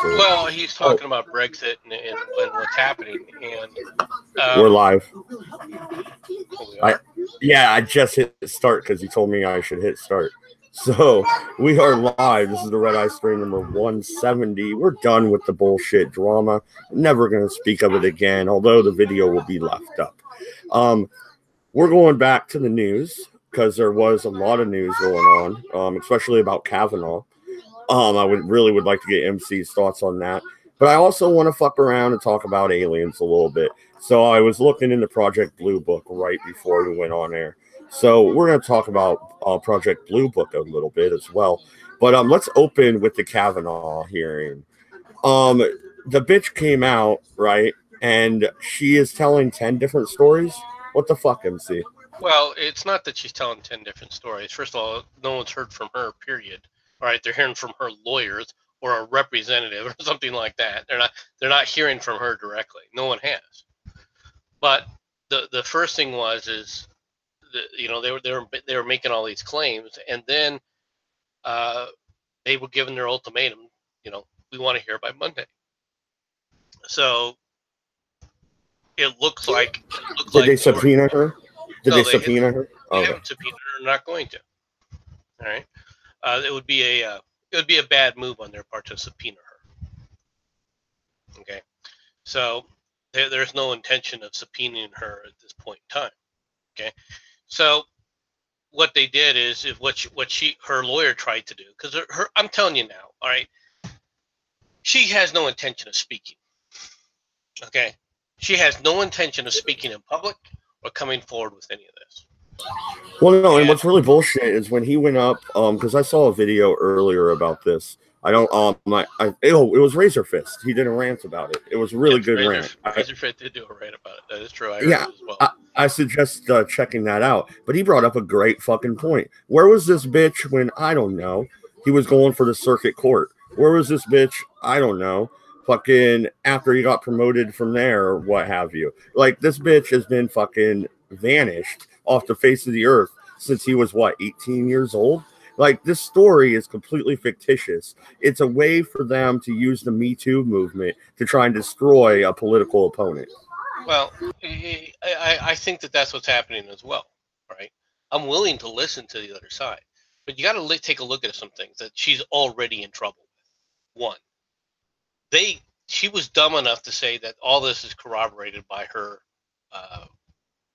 Well, he's Oh, talking about Brexit and what's happening, and we're live. we I are. Yeah, I just hit start because you told me I should hit start. So we are live. This is the Red Eye stream number 170. We're done with the bullshit drama. Never gonna speak of it again, although the video will be left up. Um, we're going back to the news because there was a lot of news going on, especially about Kavanaugh. I would like to get MC's thoughts on that. But I also want to fuck around and talk about aliens a little bit. So I was looking into Project Blue Book right before we went on air. So we're going to talk about Project Blue Book a little bit as well. But let's open with the Kavanaugh hearing. Um, the bitch came out, right? And she is telling 10 different stories. What the fuck, MC? Well, it's not that she's telling 10 different stories. First of all, no one's heard from her, period. All right, they're hearing from her lawyers or a representative or something like that. They're not hearing from her directly. No one has. But the first thing is they were making all these claims, and then they were given their ultimatum. We want to hear by Monday. So it looks like Did they subpoena her? Did they subpoena her? They haven't subpoenaed her. They're not going to. All right. It would be a bad move on their part to subpoena her. Okay. So there's no intention of subpoenaing her at this point in time. Okay. So what they did is her lawyer tried to do, because I'm telling you now, all right, she has no intention of speaking. Okay. She has no intention of speaking in public or coming forward with any of this. Well, no, and what's really bullshit is when he went up, because I saw a video earlier about this. I don't, it was Razor Fist. He did a rant about it. It was a really good rant. Razor Fist did do a rant about it. That is true. I heard it as well. I suggest checking that out. But he brought up a great fucking point. Where was this bitch when, I don't know, he was going for the circuit court? Where was this bitch? I don't know. Fucking after he got promoted from there or what have you. Like, this bitch has been fucking vanished off the face of the earth since he was, 18 years old? Like, this story is completely fictitious. It's a way for them to use the Me Too movement to try and destroy a political opponent. Well, I think that's what's happening as well, right? I'm willing to listen to the other side. But you got to take a look at some things that she's already in trouble with. One, she was dumb enough to say that all this is corroborated by her,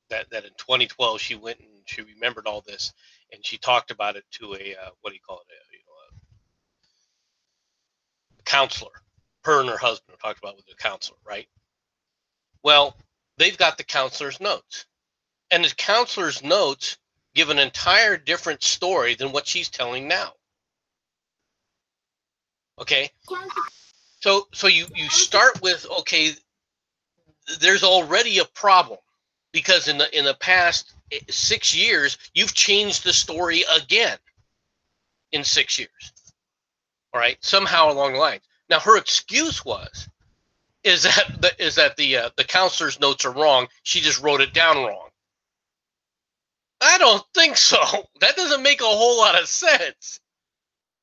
that in 2012 she went and she remembered all this, and she talked about it to a a counselor. Her and her husband talked about it with the counselor, right? Well, they've got the counselor's notes, and the counselor's notes give an entire different story than what she's telling now. Okay, so you start with, okay, there's already a problem, because in the past 6 years you've changed the story again in 6 years. All right, somehow along the lines. Now her excuse is that the counselor's notes are wrong. She just wrote it down wrong. I don't think so. That doesn't make a whole lot of sense.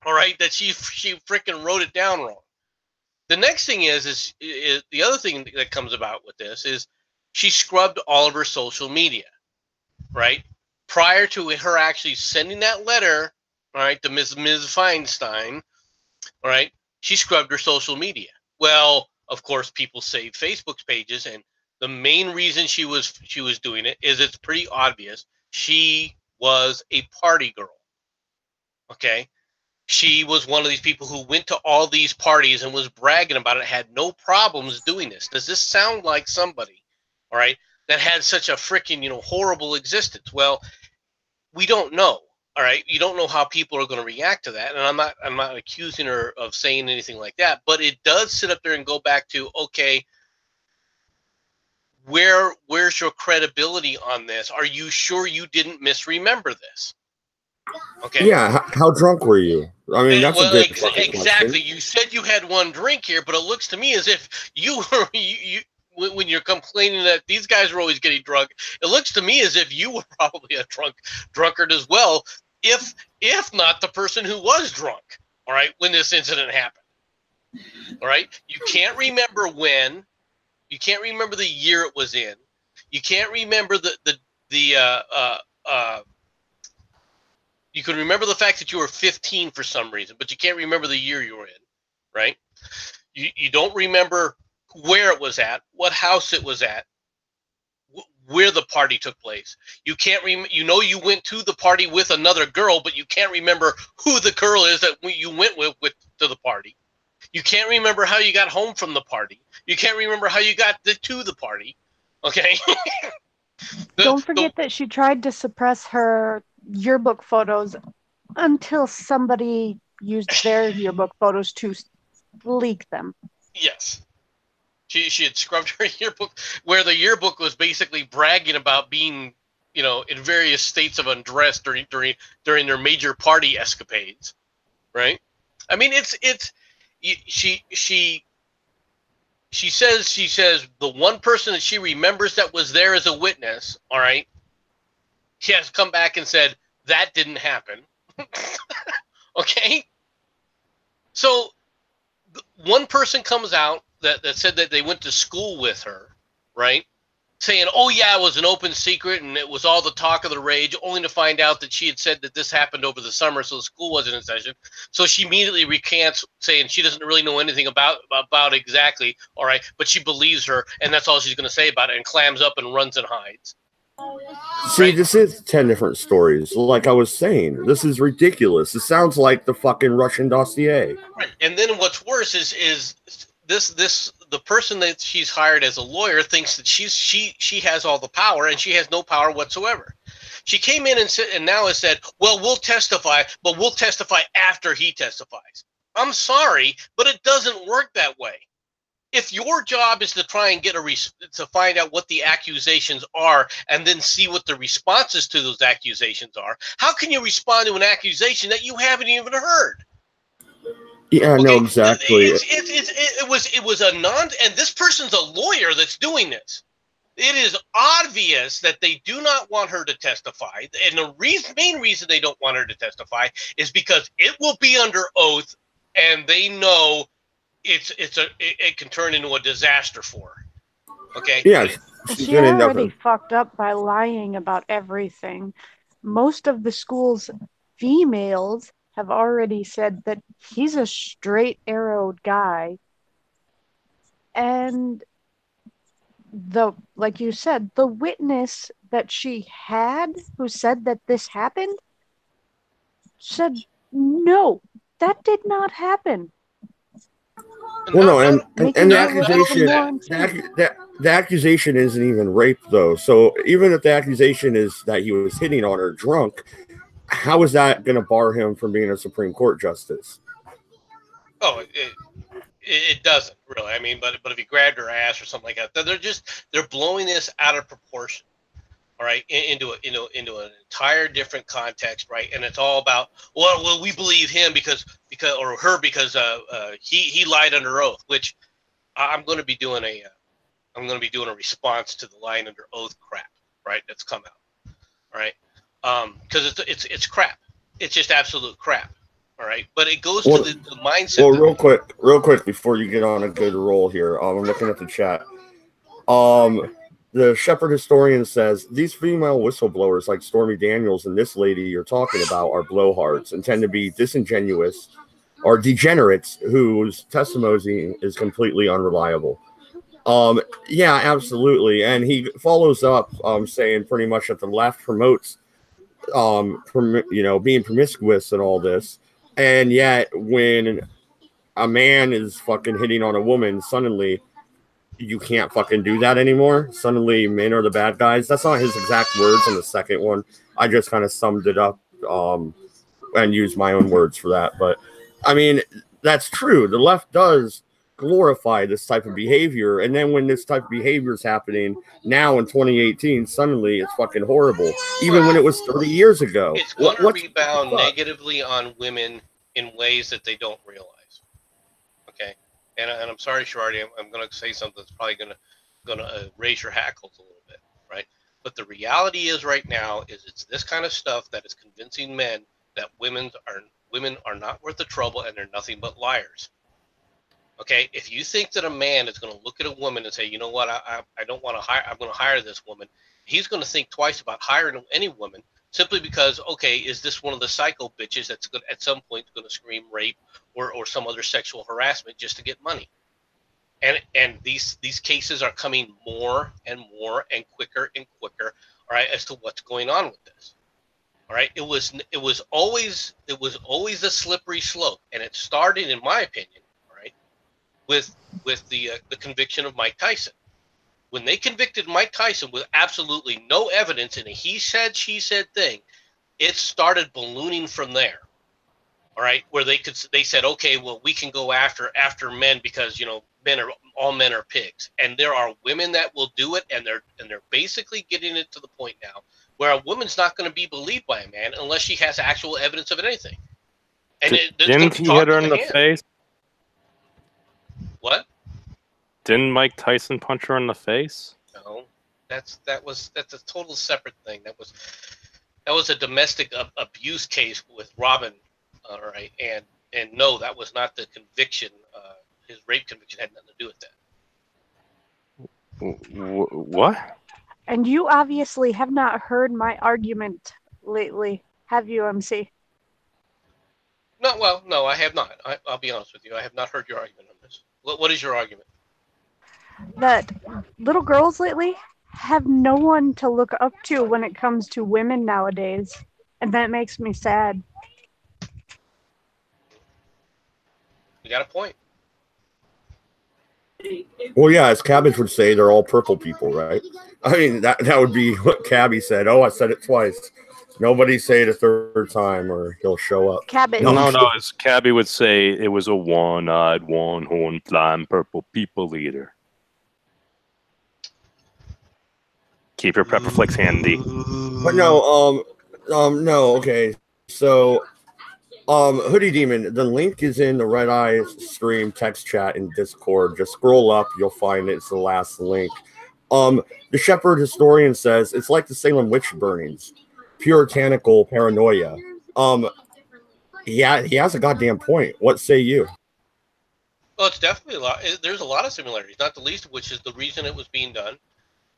All right, that she freaking wrote it down wrong. The next thing is the other thing that comes about with this is she scrubbed all of her social media, right? Prior to her actually sending that letter, all right, to Ms. Feinstein, all right, she scrubbed her social media. Well, of course, people save Facebook pages, and the main reason she was doing it is it's pretty obvious. She was a party girl. Okay? She was one of these people who went to all these parties and was bragging about it, had no problems doing this. Does this sound like somebody, all right, that had such a freaking, horrible existence? Well, we don't know. All right, you don't know how people are going to react to that, and I'm not accusing her of saying anything like that, but it does sit up there and go back to, okay, where's your credibility on this? Are you sure you didn't misremember this? Okay. Yeah, how drunk were you? I mean, that's a good exactly. Question. You said you had one drink here, but it looks to me as if you were when you're complaining that these guys are always getting drunk. It looks to me as if you were probably a drunkard as well, if not the person who was drunk. All right, when this incident happened. All right. You can't remember when. You can't remember the year it was in. You can't remember you can remember the fact that you were 15 for some reason, but you can't remember the year you were in, right? You don't remember where it was at, what house it was at, where the party took place. You can't you know you went to the party with another girl, but you can't remember who the girl is that you went with to the party. You can't remember how you got home from the party. You can't remember how you got to the party. Okay? Don't forget that she tried to suppress her yearbook photos until somebody used their yearbook photos to leak them. Yes. She had scrubbed her yearbook, where the yearbook was basically bragging about being, you know, in various states of undress during their major party escapades, right? I mean, she says the one person that she remembers that was there as a witness, all right, she has come back and said that didn't happen. Okay, so one person comes out that said that they went to school with her, right? Saying, oh yeah, it was an open secret and it was all the talk of the rage, only to find out that she had said that this happened over the summer, so the school wasn't in session. So she immediately recants, saying she doesn't really know anything about exactly, all right, but she believes her, and that's all she's going to say about it, and clams up and runs and hides. See, right? This is 10 different stories. Like I was saying, this is ridiculous. It sounds like the fucking Russian dossier. Right. And then what's worse is the person that she's hired as a lawyer thinks that she has all the power, and she has no power whatsoever. She came in and now has said, well, we'll testify, but we'll testify after he testifies. I'm sorry, but it doesn't work that way. If your job is to try and to find out what the accusations are and then see what the responses to those accusations are, how can you respond to an accusation that you haven't even heard? Yeah, okay? No, exactly. It was a and this person's a lawyer that's doing this. It is obvious that they do not want her to testify, and the main reason they don't want her to testify is because it will be under oath, and they know it can turn into a disaster for her. Okay. Yeah, she already fucked up by lying about everything. Most of the school's females have already said that he's a straight-arrowed guy, and like you said, the witness that she had who said that this happened said no, that did not happen. Well, no, and the accusation the accusation isn't even rape, though. So even if the accusation is that he was hitting on her drunk, how is that going to bar him from being a Supreme Court justice? Oh, it doesn't really. I mean, but if he grabbed her ass or something like that, they're blowing this out of proportion. All right, into an entire different context, right? And it's all about well, we believe him because or her because he lied under oath, which I'm going to be doing a response to the lying under oath crap, right? That's come out, all right? Because it's crap. It's just absolute crap. All right, but it goes to the mindset. Well, real quick before you get on a good roll here, I'm looking at the chat. The Shepherd historian says these female whistleblowers like Stormy Daniels and this lady you're talking about are blowhards and tend to be disingenuous or degenerates whose testimony is completely unreliable. Yeah, absolutely. And he follows up saying pretty much that the left promotes being promiscuous and all this. And yet when a man is fucking hitting on a woman, suddenly you can't fucking do that anymore. Suddenly men are the bad guys. That's not his exact words in the second one. I just kind of summed it up and used my own words for that. But I mean, that's true. The left does glorify this type of behavior. And then when this type of behavior is happening now in 2018, suddenly it's fucking horrible. Even when it was 30 years ago. It's going to rebound negatively on women in ways that they don't realize. Okay. And I'm sorry, Shardy, I'm going to say something that's probably going to raise your hackles a little bit, right? But the reality is right now is it's this kind of stuff that is convincing men that women are not worth the trouble and they're nothing but liars. Okay, if you think that a man is going to look at a woman and say, you know what, I don't want to hire, I'm going to hire this woman, he's going to think twice about hiring any woman simply because, okay, is this one of the psycho bitches that's going at some point going to scream rape or some other sexual harassment just to get money? And these cases are coming more and more and quicker, all right, as to what's going on with this. All right, it was always a slippery slope, and it started, in my opinion, all right, with the conviction of Mike Tyson. When they convicted Mike Tyson with absolutely no evidence in a he said she said thing, it started ballooning from there. All right, where they said, okay, well, we can go after men because all men are pigs, and there are women that will do it, and they're basically getting it to the point now where a woman's not going to be believed by a man unless she has actual evidence of anything. And didn't he hit her in the face? What? Didn't Mike Tyson punch her in the face? No, that's a total separate thing. That was a domestic abuse case with Robin. All right, and no, that was not the conviction. His rape conviction had nothing to do with that. What? And you obviously have not heard my argument lately, have you, MC? No, I have not. I'll be honest with you. I have not heard your argument on this. What is your argument? That little girls lately have no one to look up to when it comes to women nowadays, and that makes me sad. You got a point. Well, yeah, as Cabbage would say, they're all purple people, right? I mean, that would be what Cabby said. Oh, I said it twice. Nobody say it a third time or he'll show up. Cabbage. No, as Cabby would say, it was a one-eyed, one-horned, flying purple people eater. Keep your pepper flakes handy. But no, okay. So, Hoodie Demon, the link is in the Redeye stream text chat in Discord. Just scroll up, you'll find it. It's the last link. The Shepherd historian says it's like the Salem witch burnings, puritanical paranoia. Yeah, he has a goddamn point. What say you? Well, it's definitely a lot. There's a lot of similarities, not the least of which is the reason it was being done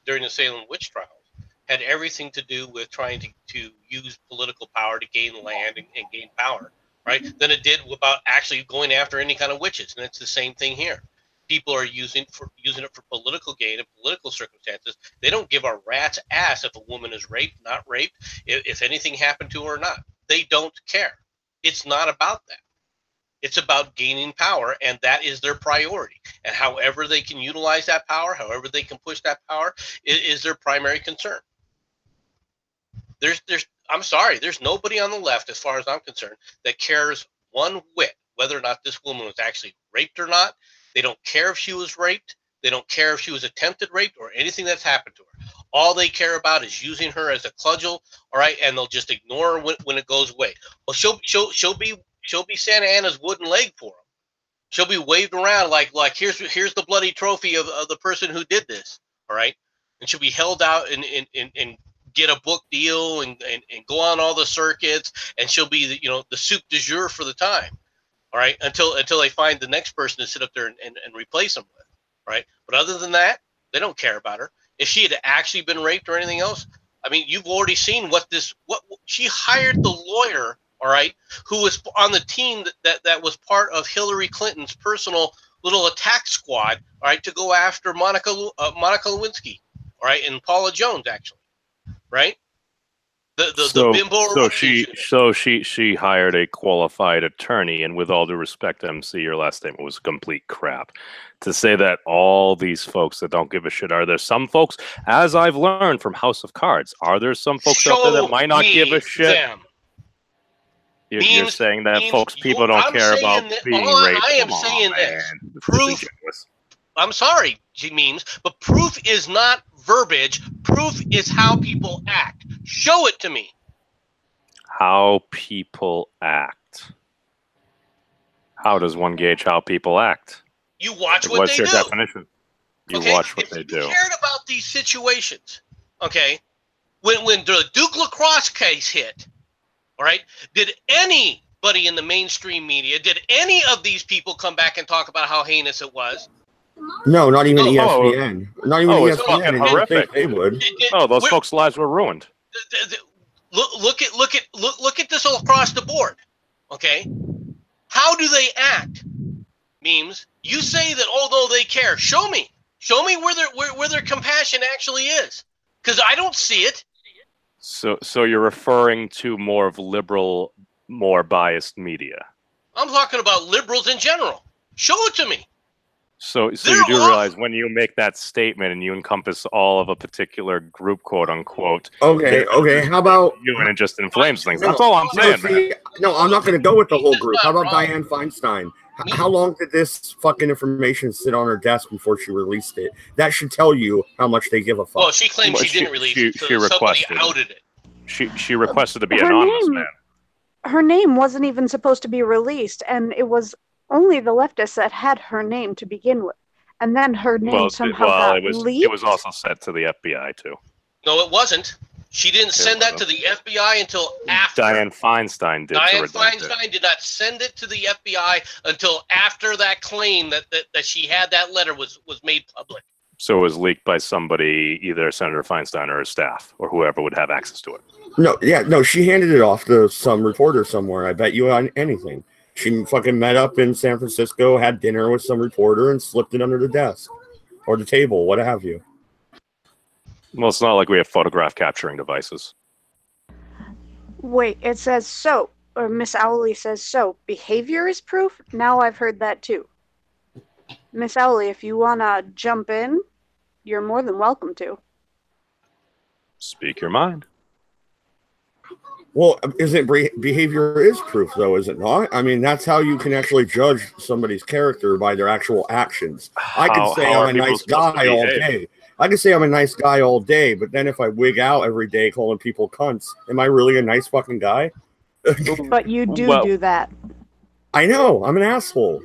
during the Salem witch trials had everything to do with trying to use political power to gain land and gain power, right? Than it did about actually going after any kind of witches. And it's the same thing here. People are using it for political gain and political circumstances. They don't give a rat's ass if a woman is raped, not raped, if anything happened to her or not. They don't care. It's not about that. It's about gaining power, and that is their priority. And however they can utilize that power, however they can push that power, is their primary concern. I'm sorry, there's nobody on the left, as far as I'm concerned, that cares one whit whether or not this woman was actually raped or not. They don't care if she was raped. They don't care if she was attempted rape or anything that's happened to her. All they care about is using her as a cudgel, all right, and they'll just ignore her when it goes away. Well, she'll be Santa Anna's wooden leg for them. She'll be waved around like here's the bloody trophy of the person who did this, all right, and she'll be held out and get a book deal and go on all the circuits, and she'll be the soup du jour for the time, all right, until they find the next person to sit up there and replace them with, right? But other than that, they don't care about her. If she had actually been raped or anything else, I mean, you've already seen what she hired the lawyer, all right, who was on the team that was part of Hillary Clinton's personal little attack squad, all right, to go after Monica Lewinsky, all right, and Paula Jones, actually, right? The bimbo. So she hired a qualified attorney, and with all due respect, MC, your last statement was complete crap. To say that all these folks that don't give a shit, are there some folks, as I've learned from House of Cards, are there some folks out there that might not give a shit? You're saying that people don't care about being raped. I am saying this. Proof. I'm sorry, memes, but proof is not verbiage. Proof is how people act. Show it to me. How people act. How does one gauge how people act? You watch what they do. What's your definition? You watch what they do. If you cared about these situations, okay, when the Duke Lacrosse case hit, all right, did any anybody in the mainstream media, did any of these people come back and talk about how heinous it was? No, not even No. ESPN. Not even it's ESPN. fucking And you think horrific. they would. Oh, those folks' lives were ruined. Look at this all across the board. Okay, how do they act? Memes. You say that although they care, show me where their compassion actually is, because I don't see it. So you're referring to more of liberal, more biased media. I'm talking about liberals in general. Show it to me. So you do realize when you make that statement and you encompass all of a particular group, quote unquote. Okay. How about you, and it just inflames things? No, That's all I'm saying. See, no, I'm not going to go with the whole group. How about Dianne Feinstein? How long did this fucking information sit on her desk before she released it? That should tell you how much they give a fuck. Well, she claimed she didn't release it, so somebody outed it. She requested to be anonymous, man. Her name wasn't even supposed to be released, and it was only the leftists that had her name to begin with. And then her name somehow got leaked. It was also sent to the FBI, too. No, it wasn't. She didn't send that to the FBI until after. Dianne Feinstein did. Dianne Feinstein did not send it to the FBI until after that claim that she had that letter was made public. So it was leaked by somebody, either Senator Feinstein or his staff, or whoever would have access to it. No, she handed it off to some reporter somewhere. I bet you on anything. She fucking met up in San Francisco, had dinner with some reporter, and slipped it under the desk or the table, what have you. Well, it's not like we have photograph capturing devices. Wait, it says so, or Miss Owley says so. Behavior is proof? Now I've heard that too. Miss Owley, if you want to jump in, you're more than welcome to. Speak your mind. Well, behavior is proof, though, is it not? I mean, that's how you can actually judge somebody's character by their actual actions. I could say I'm a nice guy all day. I could say I'm a nice guy all day, but then if I wig out every day calling people cunts, am I really a nice fucking guy? But you do that. I know. I'm an asshole.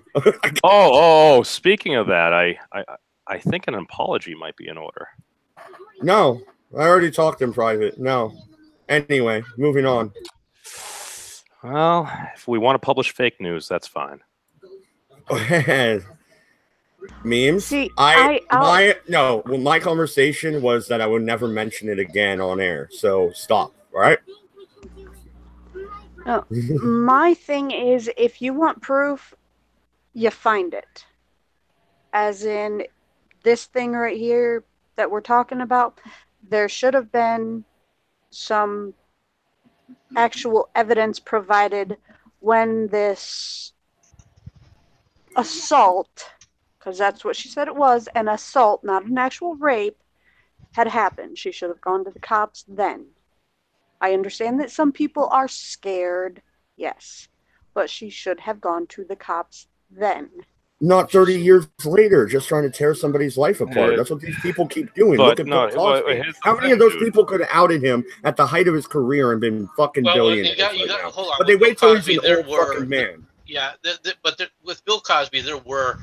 Speaking of that, I think an apology might be in order. No, I already talked in private. No. Anyway, moving on. Well, if we want to publish fake news, that's fine. Memes? See, my conversation was that I would never mention it again on air. So stop, all right? My thing is, if you want proof, you find it. As in this thing right here that we're talking about, there should have been some actual evidence provided when this assault, because that's what she said it was, an assault, not an actual rape, had happened. She should have gone to the cops then. I understand that some people are scared, yes, but she should have gone to the cops then. Not 30 years later, just trying to tear somebody's life apart. That's what these people keep doing. Look at Bill Cosby. How many of those people could have outed him at the height of his career and been fucking billionaires? Hold on. But they wait till he's an old fucking man. Yeah, but with Bill Cosby, there were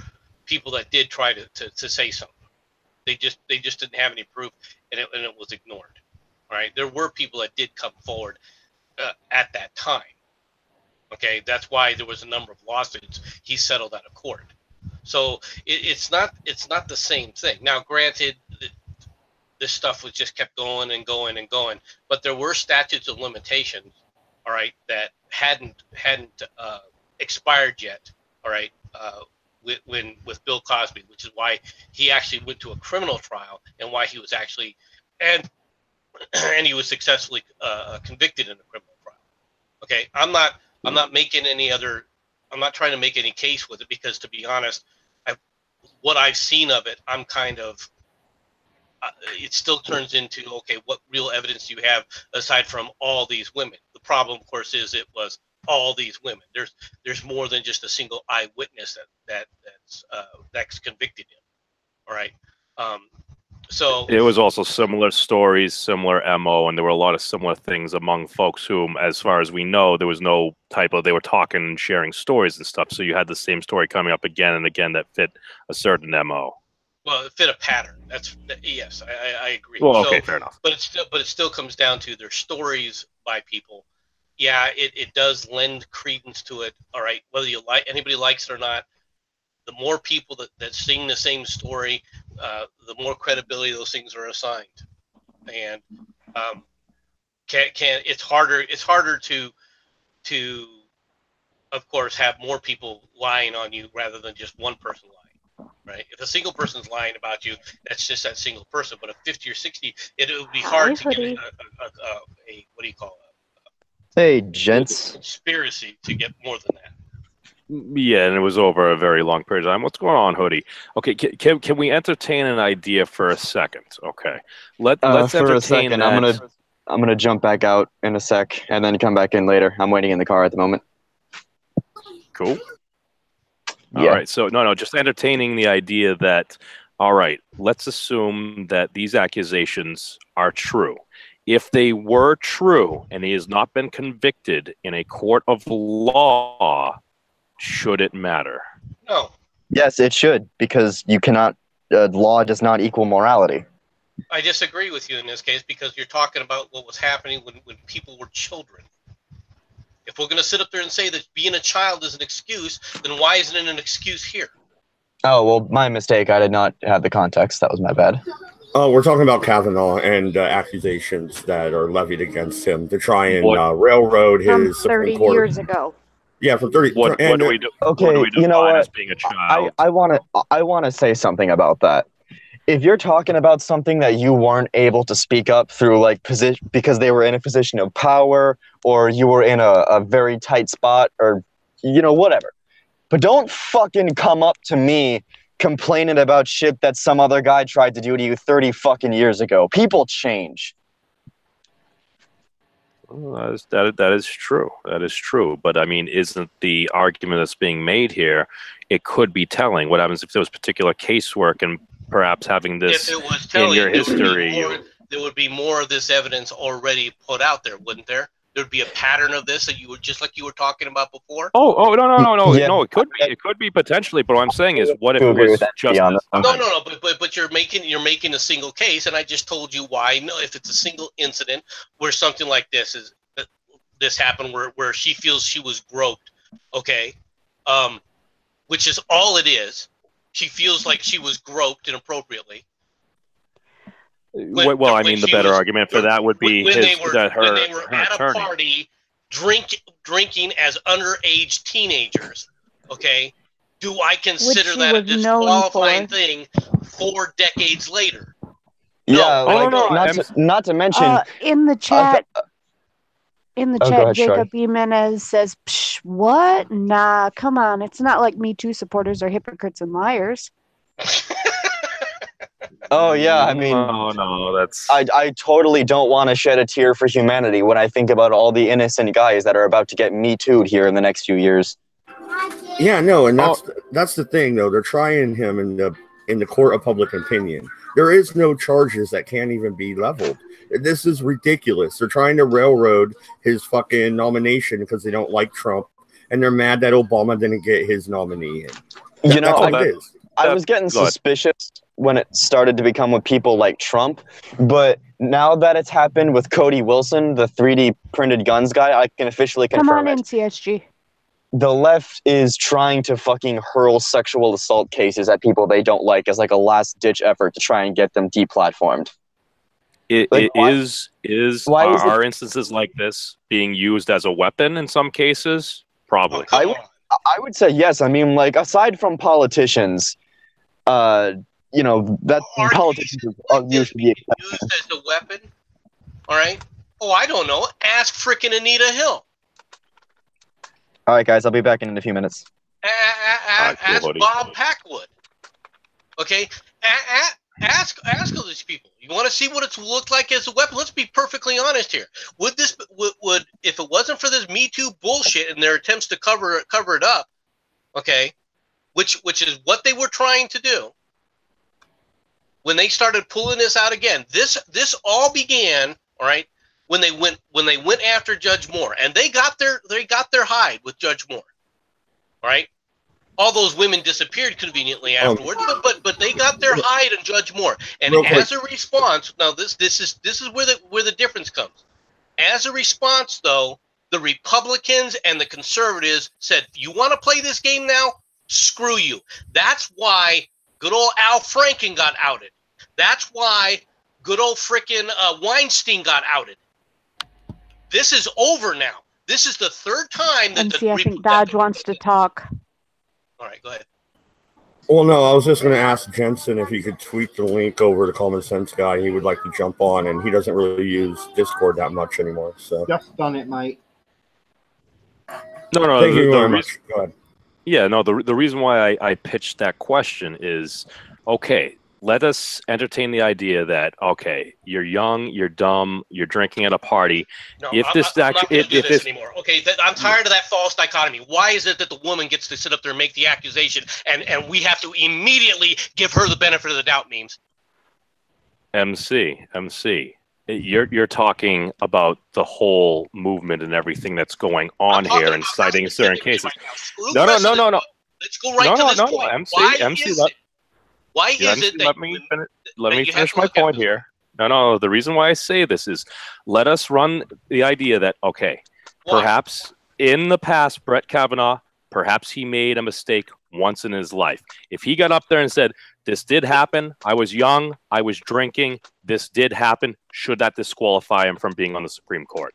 people that did try to say something. They just didn't have any proof, and it was ignored. All right, there were people that did come forward at that time. Okay, that's why there was a number of lawsuits he settled out of court. So it's not the same thing. Now, granted, this stuff was just kept going and going and going, but there were statutes of limitations, all right, that hadn't expired yet, all right, with Bill Cosby, which is why he actually went to a criminal trial and why he was actually and he was successfully convicted in a criminal trial. Okay, I'm not making any other. I'm not trying to make any case with it because, to be honest, what I've seen of it, I'm kind of. It still turns into, okay, what real evidence do you have aside from all these women? The problem, of course, is it was all these women. There's more than just a single eyewitness that's convicted him. All right. So it was also similar stories, similar MO, and there were a lot of similar things among folks whom, as far as we know, there was no type of, they were talking and sharing stories and stuff. So you had the same story coming up again and again that fit a certain MO. Well, it fit a pattern. Yes, I agree. Well, okay, fair enough. But it still comes down to their stories by people yeah, it does lend credence to it. All right, whether anybody likes it or not, the more people that sing the same story, the more credibility those things are assigned, and it's harder to of course have more people lying on you rather than just one person lying, right? If a single person's lying about you, that's just that single person. But if 50 or 60, it would be hard to get a what do you call it? Hey, gents. Conspiracy to get more than that. Yeah, and it was over a very long period of time. What's going on, Hoodie? Okay, can we entertain an idea for a second? Okay, let's for entertain a second. that. I'm gonna jump back out in a sec and then come back in later. I'm waiting in the car at the moment. Cool. Yeah. All right. So no, just entertaining the idea that, all right, let's assume that these accusations are true. If they were true and he has not been convicted in a court of law, should it matter? No. Yes, it should, because you cannot. Law does not equal morality. I disagree with you in this case because you're talking about what was happening when people were children. If we're going to sit up there and say that being a child is an excuse, then why isn't it an excuse here? Oh, well, my mistake. I did not have the context. That was my bad. Oh, we're talking about Kavanaugh and accusations that are levied against him to try and railroad From his 30 Supreme Court. years ago. Yeah, from 30. What do we do? Okay, what do we you know define what? as being a child? I want to say something about that. If you're talking about something that you weren't able to speak up through, like, position because they were in a position of power, or you were in a very tight spot, or, whatever. But don't fucking come up to me complaining about shit that some other guy tried to do to you 30 fucking years ago. People change. Well, that is true. That is true. But I mean, isn't the argument that's being made here? It could be telling. What happens if there was particular casework and perhaps having this if it was telling, in your history? There would be more of this evidence already put out there, wouldn't there? There'd be a pattern of this that you were just like you were talking about before. Oh no! Yeah. No, it could be potentially. But what I'm saying is, what if it was just No. But you're making a single case, and I just told you why. No, if it's a single incident where something like this happened, where she feels she was groped, okay, which is all it is. She feels like she was groped inappropriately. Well, I mean, the better argument for that would be when they were her at a party drinking as underage teenagers. Okay, do I consider that a disqualifying thing 4 decades later? Yeah, no. Not to mention in the chat. In the chat, go ahead, Jacob Jimenez says, Psh, what? Nah, come on. It's not like Me Too supporters are hypocrites and liars. Oh, yeah, I mean... No, that's... I totally don't want to shed a tear for humanity when I think about all the innocent guys that are about to get Me Too'd here in the next few years. Yeah, no, and that's the thing, though. They're trying him in the court of public opinion. There is no charges that can't even be leveled. This is ridiculous. They're trying to railroad his fucking nomination because they don't like Trump, and they're mad that Obama didn't get his nominee in. I was getting suspicious when it started to become with people like Trump, but now that it's happened with Cody Wilson, the 3D printed guns guy, I can officially confirm Come on in, CSG. The left is trying to fucking hurl sexual assault cases at people they don't like as like a last-ditch effort to try and get them deplatformed. Are instances like this being used as a weapon in some cases? Probably. I would say yes. I mean, like, aside from politicians, that politicians are usually used as a weapon. All right. Oh, I don't know. Ask frickin' Anita Hill. All right, guys. I'll be back in a few minutes. Ask Bob Packwood. Okay. Ask all these people. You want to see what it's looked like as a weapon? Let's be perfectly honest here. Would if it wasn't for this Me Too bullshit and their attempts to cover it up, okay, which is what they were trying to do, when they started pulling this out again, this all began, all right, when they went after Judge Moore, and they got their hide with Judge Moore, all right. All those women disappeared conveniently afterwards, but they got their hide in Judge Moore, and as a response, now this is where the difference comes. As a response, though, The Republicans and the conservatives said, you want to play this game now? Screw you. That's why good old Al Franken got outed. That's why good old frickin' Weinstein got outed. This is over now. This is the third time that MC, I think Dodge wants to talk. All right, go ahead. Well, no, I was just going to ask Jensen if he could tweet the link over to Common Sense Guy. He would like to jump on, and he doesn't really use Discord that much anymore. So just done it, mate. No, thank you very much. Go ahead. Yeah, no, the reason why I pitched that question is, okay, let us entertain the idea that, okay, you're young, you're dumb, you're drinking at a party. No, if I'm this not actually, going to do this anymore. Okay, I'm tired of that false dichotomy. Why is it that the woman gets to sit up there and make the accusation, and we have to immediately give her the benefit of the doubt, memes? MC, you're talking about the whole movement and everything that's going on here and citing certain cases. Right no. Let's go right to this point. MC, Why is it that let me finish my point here. No. The reason why I say this is, let us run the idea that, okay, perhaps in the past, Brett Kavanaugh, perhaps he made a mistake once in his life. If he got up there and said, this did happen, I was young, I was drinking, this did happen, should that disqualify him from being on the Supreme Court?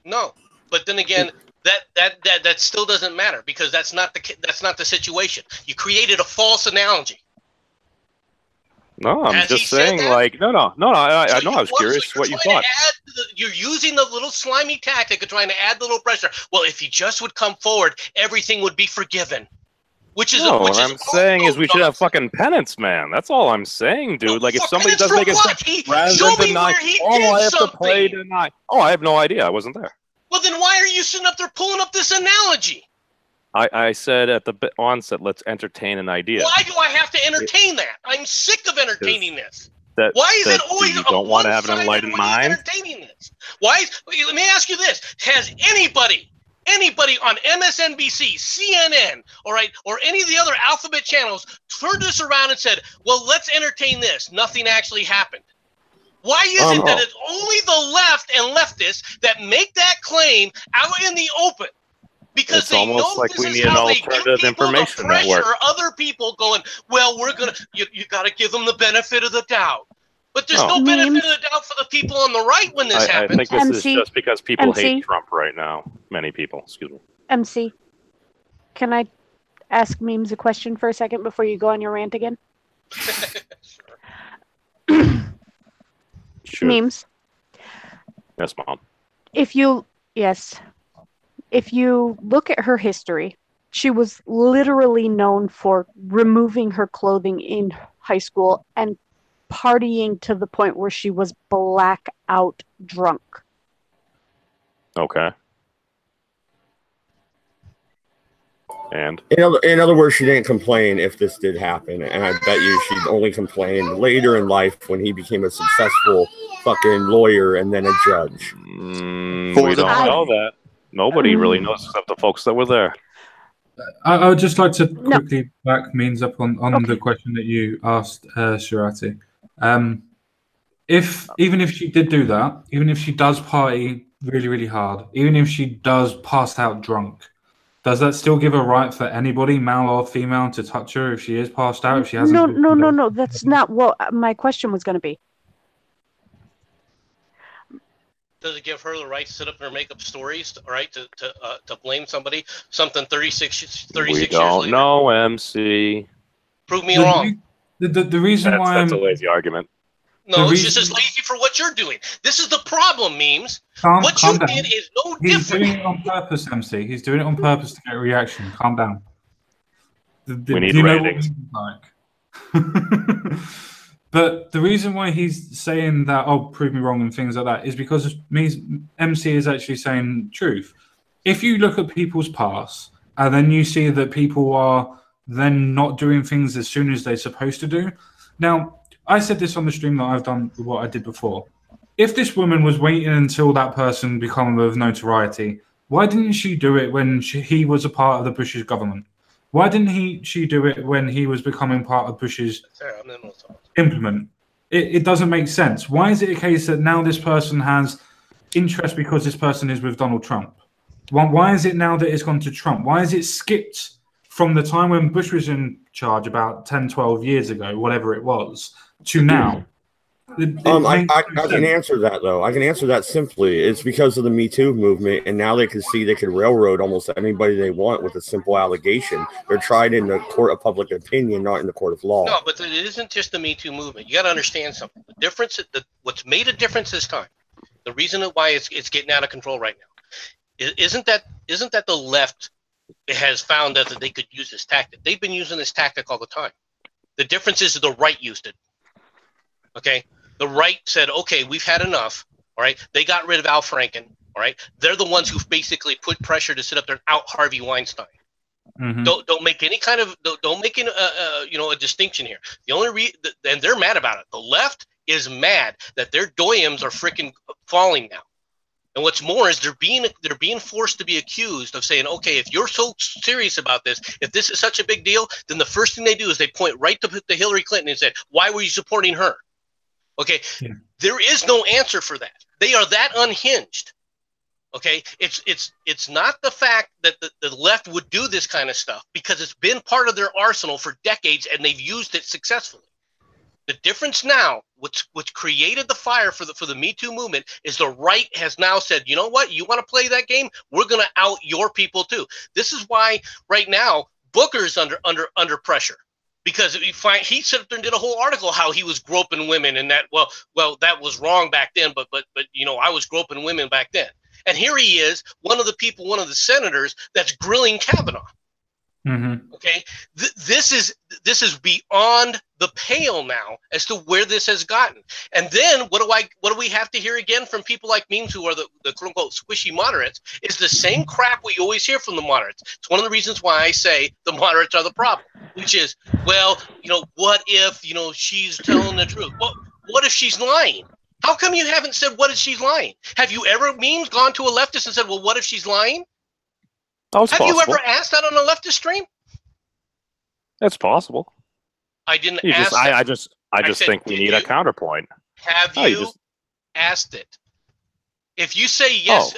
No, but then again, that still doesn't matter, because that's not the situation. You created a false analogy. No, I'm just saying, like, no. I know. I was curious what you thought. You're using the little slimy tactic of trying to add the little pressure. Well, if he just would come forward, everything would be forgiven. What I'm saying is we should have fucking penance, man. That's all I'm saying, dude. Like, if somebody does make a step, rather than deny, I have to play deny. Oh, I have no idea. I wasn't there. Well, then why are you sitting up there pulling up this analogy? I said at the onset, let's entertain an idea. Why do I have to entertain that? I'm sick of entertaining this. Why is it always you don't want to have an enlightened mind? Entertaining this? Let me ask you this: has anybody on MSNBC, CNN, all right, or any of the other alphabet channels turned this around and said, "Well, let's entertain this"? Nothing actually happened. Why is it that it's only the left and leftists that make that claim out in the open? Because it's almost like we need an alternative information network. Other people going, well, you got to give them the benefit of the doubt. But there's no benefit of the doubt for the people on the right when this happens. I think this is just because people hate Trump right now. Many people, excuse me. MC, can I ask Memes a question for a second before you go on your rant again? Sure. Memes. Yes, Mom. If you look at her history, she was literally known for removing her clothing in high school and partying to the point where she was blackout drunk. Okay. And? In other words, she didn't complain if this did happen. And I bet you she'd only complain later in life when he became a successful fucking lawyer and then a judge. We don't know that. Nobody really knows except the folks that were there. I would just like to quickly back Means up on the question that you asked, Shirati. Even if she did do that, even if she does party really, really hard, even if she does pass out drunk, does that still give a right for anybody, male or female, to touch her if she is passed out? If she hasn't? No. That's not what my question was going to be. Does it give her the right to sit up there and make up stories, all right, to blame somebody, something 36 years later? We don't know, MC. Prove me wrong. The reason why that's a lazy argument. No, it's just as lazy for what you're doing. This is the problem, Memes. What you did is no different. He's doing it on purpose, MC. He's doing it on purpose to get a reaction. Calm down. We need ratings. But the reason why he's saying that, prove me wrong and things like that, is because MC is actually saying truth. If you look at people's past and then you see that people are then not doing things as soon as they're supposed to do. Now, I said this on the stream that I've done what I did before. If this woman was waiting until that person became of notoriety, why didn't she do it when he was a part of the Bush's government? Why didn't she do it when he was becoming part of Bush's implement? It doesn't make sense. Why is it a case that now this person has interest because this person is with Donald Trump? Why is it now that it's gone to Trump? Why is it skipped from the time when Bush was in charge about 10, 12 years ago, whatever it was, to now? I can answer that, though. I can answer that simply. It's because of the Me Too movement, and now they can see they can railroad almost anybody they want with a simple allegation. They're tried in the court of public opinion, not in the court of law. No, but it isn't just the Me Too movement. You got to understand something. The difference, what's made a difference this time, the reason why it's getting out of control right now, isn't that the left has found out that they could use this tactic. They've been using this tactic all the time. The difference is the right used it. Okay? The right said, okay, we've had enough. All right? They got rid of Al Franken. All right? They're the ones who basically put pressure to sit up there and out Harvey Weinstein. Mm-hmm. Don't make any kind of don't make a distinction here. The only and they're mad about it. The left is mad that their doyums are freaking falling now. And what's more is they're being forced to be accused of saying, okay, if you're so serious about this, if this is such a big deal, then the first thing they do is they point right to Hillary Clinton and say, why were you supporting her? Okay, yeah. There is no answer for that. They are that unhinged. Okay, it's not the fact that the left would do this kind of stuff, because it's been part of their arsenal for decades and they've used it successfully. The difference now, which created the fire for the Me Too movement, is the right has now said, you know what, you want to play that game? We're going to out your people too. This is why right now Booker's under pressure, because he sat there and did a whole article how he was groping women, and that well that was wrong back then, but I was groping women back then. And here he is, one of the senators that's grilling Kavanaugh. Mm-hmm. Okay, this is beyond the pale now as to where this has gotten. And then what do we have to hear again from people like Memes, who are the quote unquote squishy moderates? Is the same crap we always hear from the moderates. It's one of the reasons why I say the moderates are the problem, which is, well, what if she's telling the truth? Well, what if she's lying? How come you haven't said what if she's lying? Have you ever, Memes, gone to a leftist and said, well, what if she's lying? Have you ever asked that on a leftist stream? It's possible. I didn't ask. I just think we need a counterpoint. Have you asked it? If you say yes,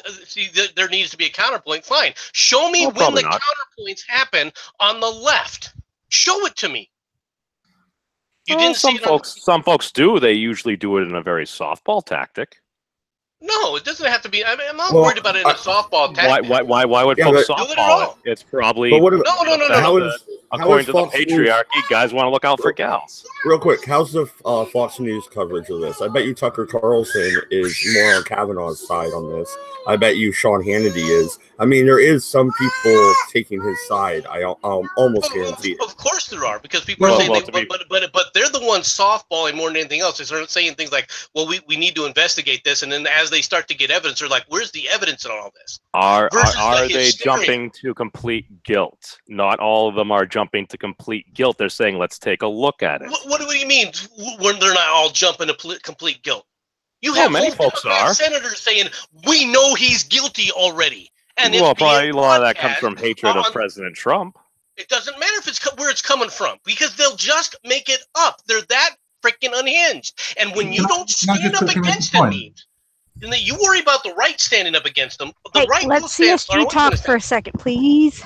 there needs to be a counterpoint. Fine. Show me when the counterpoints happen on the left. Show it to me. You didn't see it. Some folks do. They usually do it in a very softball tactic. No, it doesn't have to be. I'm not worried about it in a softball tactic. Why would folks softball it? It's probably no. According to the patriarchy, guys want to look out for gals. Real quick, how's the Fox News coverage of this? I bet you Tucker Carlson is more on Kavanaugh's side on this. I bet you Sean Hannity is. I mean, there is some people taking his side. I almost guarantee it. Of course there are, because people are saying, but they're the ones softballing more than anything else. They're saying things like, well, we need to investigate this, and then as they start to get evidence, they're like, where's the evidence in all this? Are they jumping to complete guilt? Not all of them are jumping to complete guilt. They're saying, let's take a look at it. What do you mean when they're not all jumping to complete guilt? You have many folks are senators saying, we know he's guilty already. And probably a lot of that comes from hatred of President Trump. It doesn't matter if it's where it's coming from, because they'll just make it up. They're that freaking unhinged. And when you don't stand up against them, then you worry about the right standing up against them. Let's see us talk for a second, please.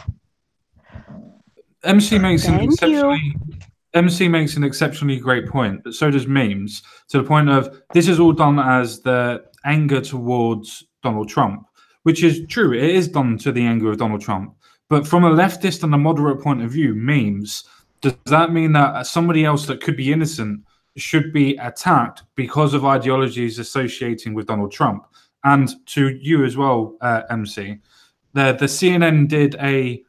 MC makes an exceptionally great point, but so does Memes, to the point of this is all done as the anger towards Donald Trump, which is true. It is done to the anger of Donald Trump. But from a leftist and a moderate point of view, Memes, does that mean that somebody else that could be innocent should be attacked because of ideologies associating with Donald Trump? And to you as well, MC, the CNN did a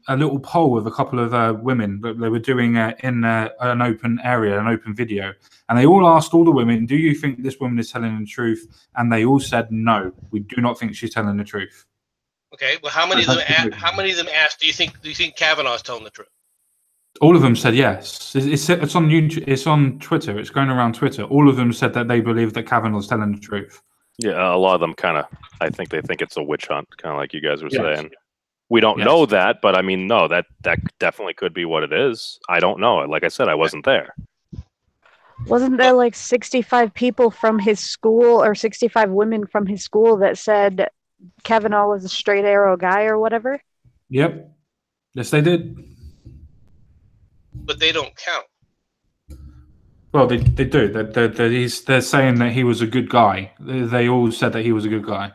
little poll with a couple of women that they were doing in an open area, an open video, and they all asked all the women, do you think this woman is telling the truth? And they all said, no, we do not think she's telling the truth. Okay, well, how many of them asked, do you think Kavanaugh's telling the truth? All of them said yes. It's on YouTube, it's on Twitter, it's going around Twitter. All of them said that they believe that Kavanaugh's telling the truth. Yeah, a lot of them I think they think it's a witch hunt, kind of like you guys were saying. We don't know that, but I mean, no, that definitely could be what it is. I don't know. Like I said, I wasn't there. Wasn't there like 65 people from his school or 65 women from his school that said Kavanaugh was a straight arrow guy or whatever? Yep. Yes, they did. But they don't count. Well, they do. They're saying that he was a good guy. They all said that he was a good guy.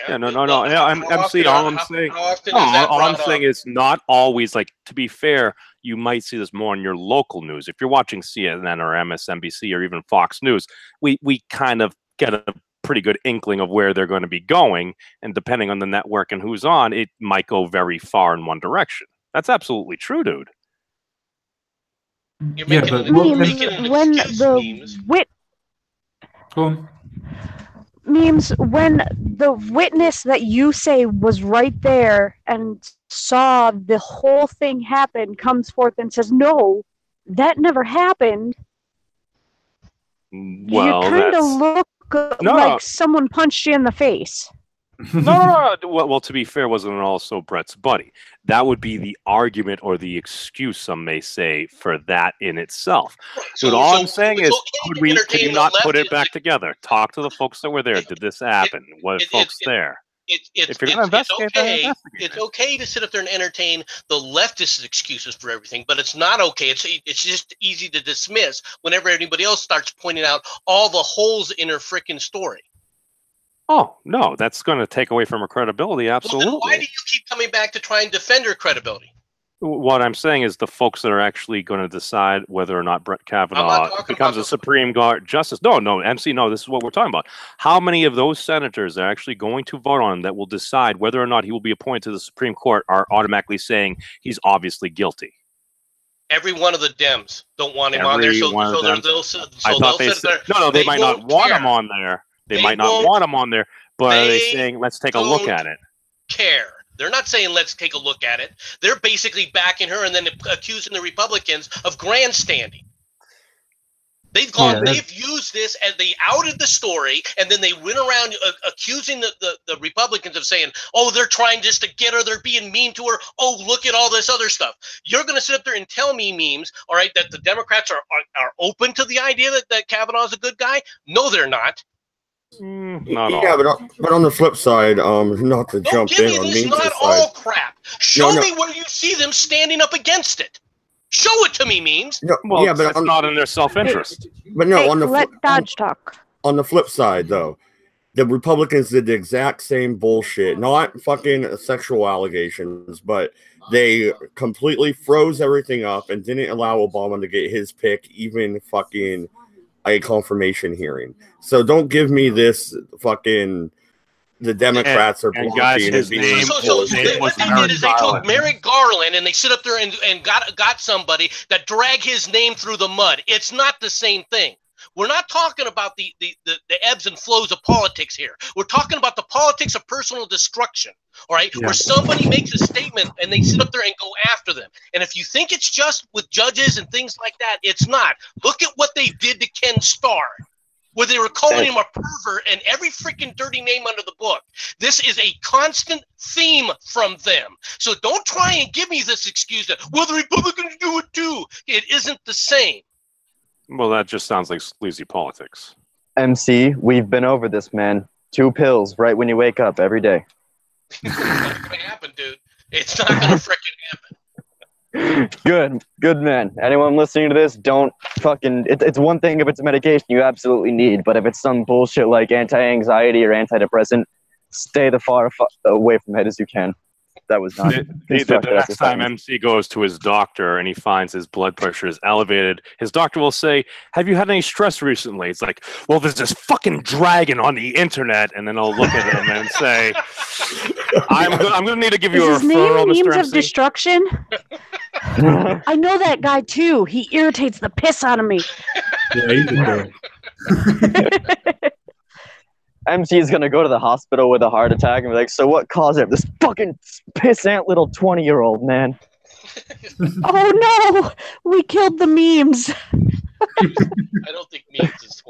Yeah, no. Yeah, I'm saying all I'm saying. All I'm saying is not always like. To be fair, you might see this more in your local news. If you're watching CNN or MSNBC or even Fox News, we kind of get a pretty good inkling of where they're going to be going, and depending on the network and who's on, it might go very far in one direction. That's absolutely true, dude. You're Yeah, making but when the Go on. Memes, when the witness that you say was right there and saw the whole thing happen comes forth and says, no, that never happened. Well, you kind of look like someone punched you in the face. No. Well, to be fair, wasn't it also Brett's buddy? That would be the argument or the excuse, some may say, for that in itself. So all I'm saying is, could you not put it back together? Talk to the folks that were there. Did this happen? What folks there? If you're going to investigate, it's okay to sit up there and entertain the leftist excuses for everything, but it's not okay. It's just easy to dismiss whenever anybody else starts pointing out all the holes in her freaking story. Oh, no, that's going to take away from her credibility, absolutely. Well, then why do you keep coming back to try and defend her credibility? What I'm saying is the folks that are actually going to decide whether or not Brett Kavanaugh becomes a Supreme Court justice. No, MC, no, this is what we're talking about. How many of those senators are actually going to vote on him that will decide whether or not he will be appointed to the Supreme Court are automatically saying he's obviously guilty? Every one of the Dems don't want him on there. So they might not want him on there. They might not want him on there, but are they saying, let's take a look at it? Care. They're not saying, let's take a look at it. They're basically backing her and then accusing the Republicans of grandstanding. They've used this and they outed the story, and then they went around accusing the Republicans of saying, oh, they're trying just to get her, they're being mean to her, oh, look at all this other stuff. You're going to sit up there and tell me, memes, all right, that the Democrats are open to the idea that Kavanaugh's a good guy? No, they're not. But on the flip side, not to jump in on memes not all crap. Show me where you see them standing up against it. Show it to me, memes. No, but it's not in their self-interest. But no, let Dodge talk. On the flip side, though, the Republicans did the exact same bullshit. Not fucking sexual allegations, but they completely froze everything up and didn't allow Obama to get his pick, even fucking a confirmation hearing. So don't give me this fucking the Democrats are blocking his name. What they did is they took Merrick Garland and they sit up there and got somebody that dragged his name through the mud. It's not the same thing. We're not talking about the ebbs and flows of politics here. We're talking about the politics of personal destruction, all right? Yeah. Where somebody makes a statement and they sit up there and go after them. And if you think it's just with judges and things like that, it's not. Look at what they did to Ken Starr, where they were calling him a pervert and every freaking dirty name under the book. This is a constant theme from them. So don't try and give me this excuse that, well, the Republicans do it too. It isn't the same. Well, that just sounds like sleazy politics. MC, we've been over this, man. 2 pills right when you wake up every day. It's not going to happen, dude. It's not going to freaking happen. Good, man. Anyone listening to this, don't fucking... It's one thing if it's a medication you absolutely need, but if it's some bullshit like anti-anxiety or antidepressant, stay the far away from it as you can. That was not the next time MC goes to his doctor and he finds his blood pressure is elevated, his doctor will say, have you had any stress recently? It's like, well, there's this fucking dragon on the internet. And then I'll look at him and say, I'm going to need to give you a referral, Mr. Memes of Destruction? I know that guy too. He irritates the piss out of me. Yeah, he's a girl. MC is going to go to the hospital with a heart attack and be like, so what caused it? This fucking pissant little 20-year-old, man. Oh, no! We killed the memes. I don't think memes is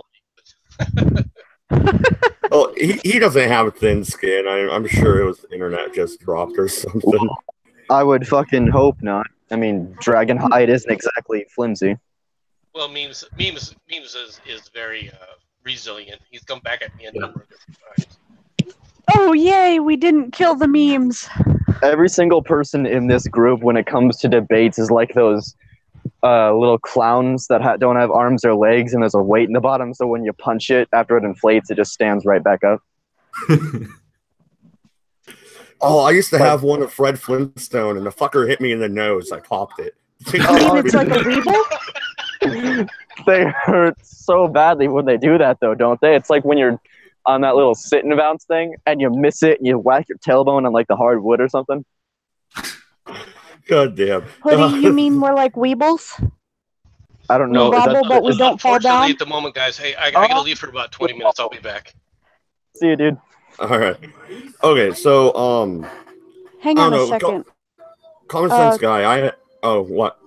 20. Oh, he doesn't have thin skin. I'm sure it was the internet just dropped or something. I would fucking hope not. I mean, dragon hide isn't exactly flimsy. Well, memes is very resilient. He's come back at me a number of different times. Oh, yay, we didn't kill the memes. Every single person in this group, when it comes to debates, is like those little clowns that don't have arms or legs, and there's a weight in the bottom, so when you punch it, after it inflates, it just stands right back up. Oh, I used to have one of Fred Flintstone, and the fucker hit me in the nose. I popped it. You mean it's like a Weeble? They hurt so badly when they do that, though, don't they? It's like when you're on that little sit and bounce thing, and you miss it, and you whack your tailbone on like the hard wood or something. God damn. Hoodie, you mean more like Weebles? I don't know. We wobble, but we don't fall down? Unfortunately, at the moment, guys, hey, I gotta leave for about 20 minutes. I'll be back. See you, dude. All right. Okay, so hang on a second. Common sense guy. What?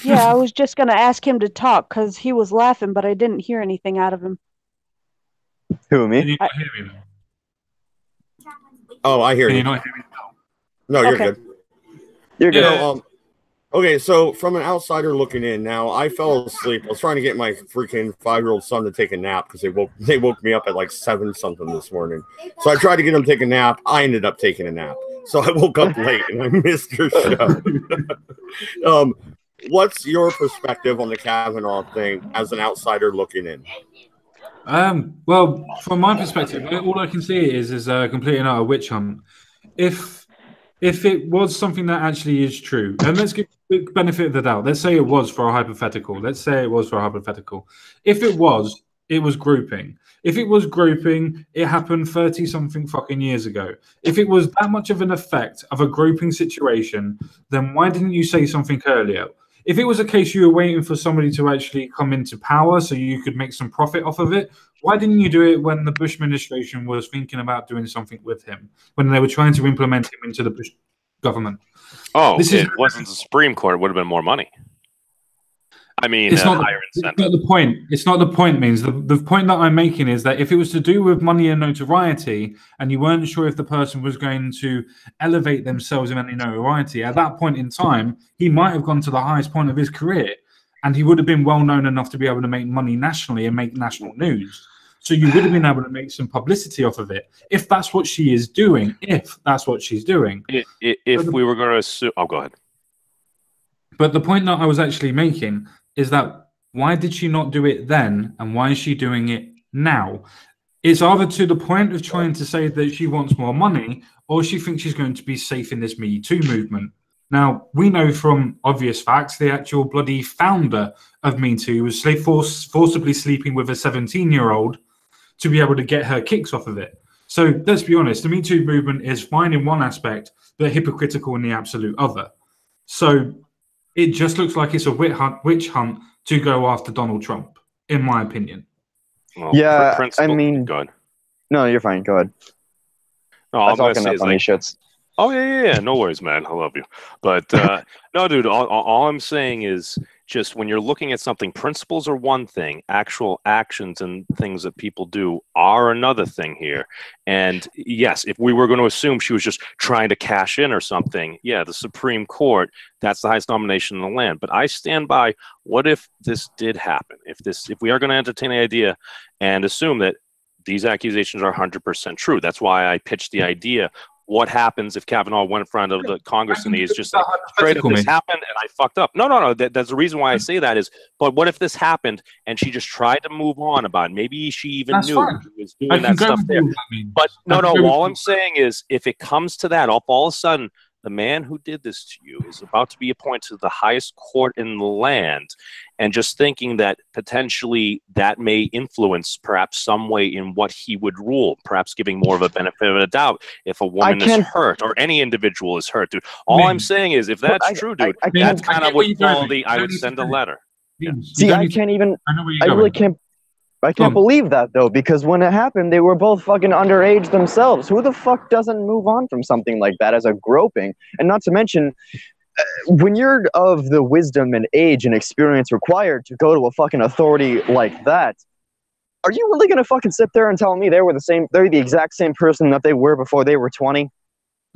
Yeah, I was just gonna ask him to talk because he was laughing, but I didn't hear anything out of him. Who, me? Can you not hear me? Oh, I hear Can you. you not hear me? No, you're Okay. good. You're good. So, okay, so from an outsider looking in, now I fell asleep. I was trying to get my freaking 5-year-old son to take a nap because they woke me up at like 7 something this morning. So I tried to get him to take a nap. I ended up taking a nap. So I woke up late and I missed your show. What's your perspective on the Kavanaugh thing as an outsider looking in? Well, from my perspective, all I can see is completing out a witch hunt. If it was something that actually is true, and let's give the benefit of the doubt. Let's say it was for a hypothetical. If it was grouping. If it was grouping, it happened 30-something fucking years ago. If it was that much of an effect of a grouping situation, then why didn't you say something earlier? If it was a case you were waiting for somebody to actually come into power so you could make some profit off of it, why didn't you do it when the Bush administration was thinking about doing something with him, when they were trying to implement him into the Bush government? Oh, it wasn't the Supreme Court. It would have been more money. I mean, higher incentive. It's not the point. It's not the point, means. The point that I'm making is that if it was to do with money and notoriety, and you weren't sure if the person was going to elevate themselves in any notoriety, at that point in time, he might have gone to the highest point of his career, and he would have been well known enough to be able to make money nationally and make national news. So you would have been able to make some publicity off of it, if that's what she is doing. If that's what she's doing. If we were going to assume, go ahead. But the point that I was actually making is that why did she not do it then, and why is she doing it now? It's either to the point of trying to say that she wants more money, or she thinks she's going to be safe in this Me Too movement. Now, we know from obvious facts the actual bloody founder of Me Too was forcibly sleeping with a 17-year-old to be able to get her kicks off of it. So let's be honest, the Me Too movement is fine in one aspect, but hypocritical in the absolute other. So it just looks like it's a witch hunt to go after Donald Trump, in my opinion. Well, yeah, I mean... Go ahead. No, you're fine. Go ahead. No, I'm talking about funny shits. Oh, yeah. No worries, man. I love you. But, no, dude, all I'm saying is just when you're looking at something, principles are one thing. Actual actions and things that people do are another thing here. And, yes, if we were going to assume she was just trying to cash in or something, yeah, the Supreme Court, that's the highest nomination in the land. But I stand by, what if this did happen? If we are going to entertain the idea and assume that these accusations are 100% true, that's why I pitched the idea. What happens if Kavanaugh went in front of the Congress and he's just like, straight up, this happened and I fucked up? No. That's the reason why I say that is, but what if this happened and she just tried to move on about it? Maybe she even knew she was doing that stuff there. But no, all I'm saying is if it comes to that, all of a sudden, the man who did this to you is about to be appointed to the highest court in the land, and just thinking that potentially that may influence perhaps some way in what he would rule, perhaps giving more of a benefit of the doubt if a woman is hurt or any individual is hurt, dude. All I'm saying is if that's true, dude, that's kind of what quality I would send a letter. Yeah. See, I can't believe that, though, because when it happened, they were both fucking underage themselves. Who the fuck doesn't move on from something like that as a groping? And not to mention, when you're of the wisdom and age and experience required to go to a fucking authority like that, are you really going to fucking sit there and tell me they're the exact same person that they were before they were 20?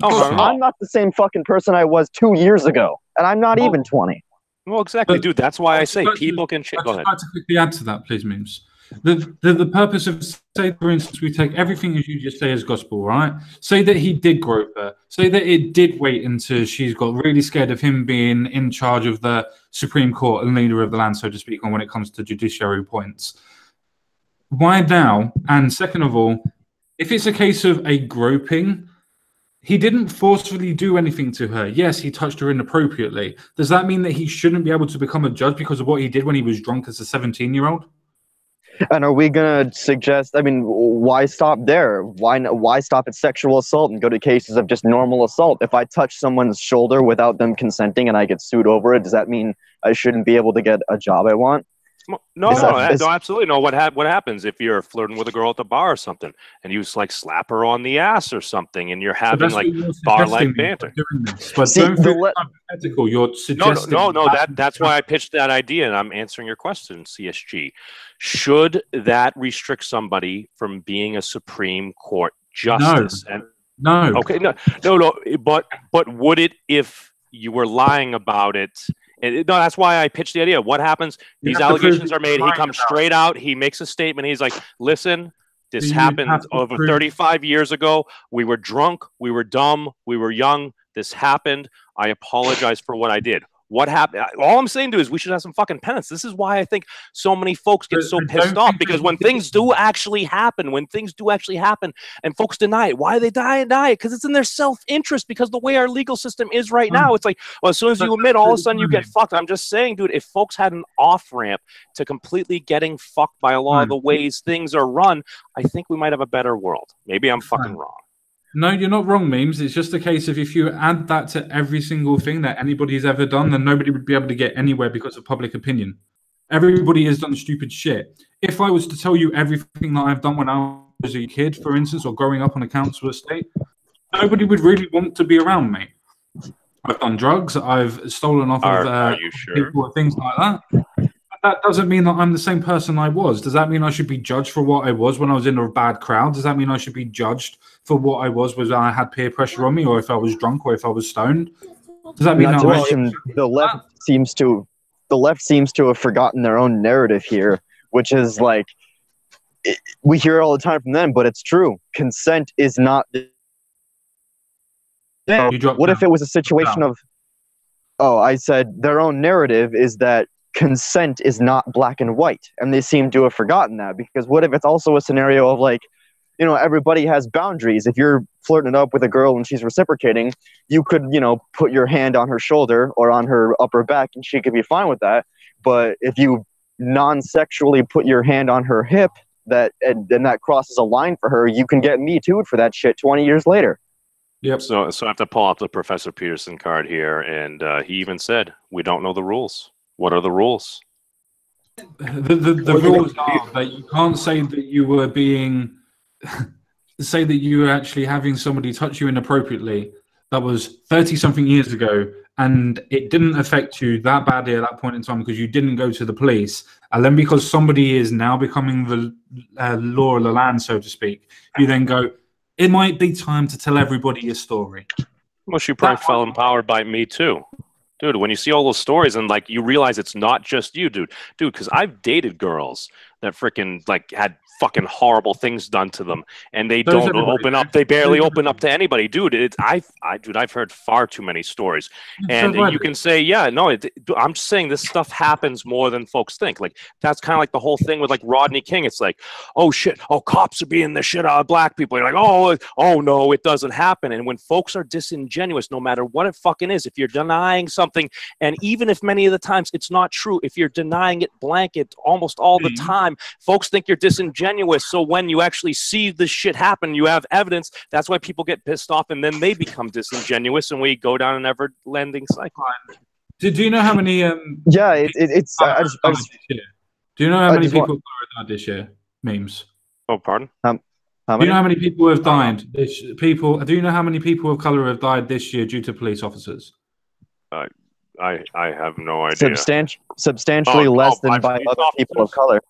I'm not the same fucking person I was 2 years ago, and I'm not even 20. Well, exactly, dude. That's why I say people can. I'd Go ahead. like to quickly add to that, please, Memes. The purpose of, say, for instance, we take everything as you just say as gospel, right? Say that he did grope her. Say that it did wait until she's got really scared of him being in charge of the Supreme Court and leader of the land, so to speak, on when it comes to judiciary points. Why now? And second of all, if it's a case of a groping, he didn't forcefully do anything to her. Yes, he touched her inappropriately. Does that mean that he shouldn't be able to become a judge because of what he did when he was drunk as a 17-year-old? And are we gonna suggest? I mean, why stop there? Why stop at sexual assault and go to cases of just normal assault? If I touch someone's shoulder without them consenting and I get sued over it, does that mean I shouldn't be able to get a job I want? No, absolutely no. What happens if you're flirting with a girl at the bar or something, and you like slap her on the ass or something, and you're having like bar-like banter? But see, hypothetical. You're suggesting no. That's why I pitched that idea, and I'm answering your question, CSG. Should that restrict somebody from being a Supreme Court justice? No. Okay. No. But would it if you were lying about it? No, that's why I pitched the idea. What happens? These allegations are made. He comes straight out. He makes a statement. He's like, listen, this happened over 35 years ago. We were drunk. We were dumb. We were young. This happened. I apologize for what I did. What happened? All I'm saying, dude, is we should have some fucking penance. This is why I think so many folks get so pissed off, because when things do actually happen, and folks deny it, why do they deny it? Because it's in their self-interest, because the way our legal system is right now, it's like, well, as soon as you admit, all of a sudden you get fucked. I'm just saying, dude, if folks had an off-ramp to completely getting fucked by a lot of the ways things are run, I think we might have a better world. Maybe I'm fucking wrong. No, you're not wrong, Memes. It's just a case of if you add that to every single thing that anybody's ever done, then nobody would be able to get anywhere because of public opinion. Everybody has done stupid shit. If I was to tell you everything that I've done when I was a kid, for instance, or growing up on a council estate, nobody would really want to be around me. I've done drugs. I've stolen off of people or things like that. That doesn't mean that I'm the same person I was. Does that mean I should be judged for what I was when I was in a bad crowd? Does that mean I should be judged for what I was when I had peer pressure on me, or if I was drunk, or if I was stoned? Does that mean Not to mention, the left seems to have forgotten their own narrative here, which is like, we hear it all the time from them, but it's true. Consent is not. What if it was a situation of? Oh, I said their own narrative is that consent is not black and white, and they seem to have forgotten that, because what if it's also a scenario of like, you know, everybody has boundaries. If you're flirting up with a girl and she's reciprocating, you could, you know, put your hand on her shoulder or on her upper back and she could be fine with that. But if you non-sexually put your hand on her hip, and that crosses a line for her, you can get Me Too'd for that shit 20 years later. Yep. So I have to pull up the Professor Peterson card here, and he even said, we don't know the rules. What are the rules? The rules are that you can't say that you were being, say that you were actually having somebody touch you inappropriately that was 30-something years ago, and it didn't affect you that badly at that point in time because you didn't go to the police. And then because somebody is now becoming the law of the land, so to speak, you then go, it might be time to tell everybody your story. Well, she probably felt empowered by Me Too. Dude, when you see all those stories and like you realize it's not just you, dude, because I've dated girls that freaking like had fucking horrible things done to them, and they don't open up. They barely open up to anybody, dude. I've heard far too many stories, and you can say, yeah, no, I'm just saying this stuff happens more than folks think. Like that's kind of like the whole thing with like Rodney King. It's like, oh shit, oh cops are beating the shit out of black people. You're like, oh no, it doesn't happen. And when folks are disingenuous, no matter what it fucking is, if you're denying something, and even if many of the times it's not true, if you're denying it blanket almost all the time, folks think you're disingenuous. So when you actually see this shit happen, you have evidence. That's why people get pissed off, and then they become disingenuous, and we go down an ever-lending cycle. Do you know how many? Yeah, it's. Do you know how many people died this year? Memes. Oh, pardon. How many? Do you know how many people have died? Do you know how many people of color have died this year due to police officers? I have no idea. Substantially less than by other people of color.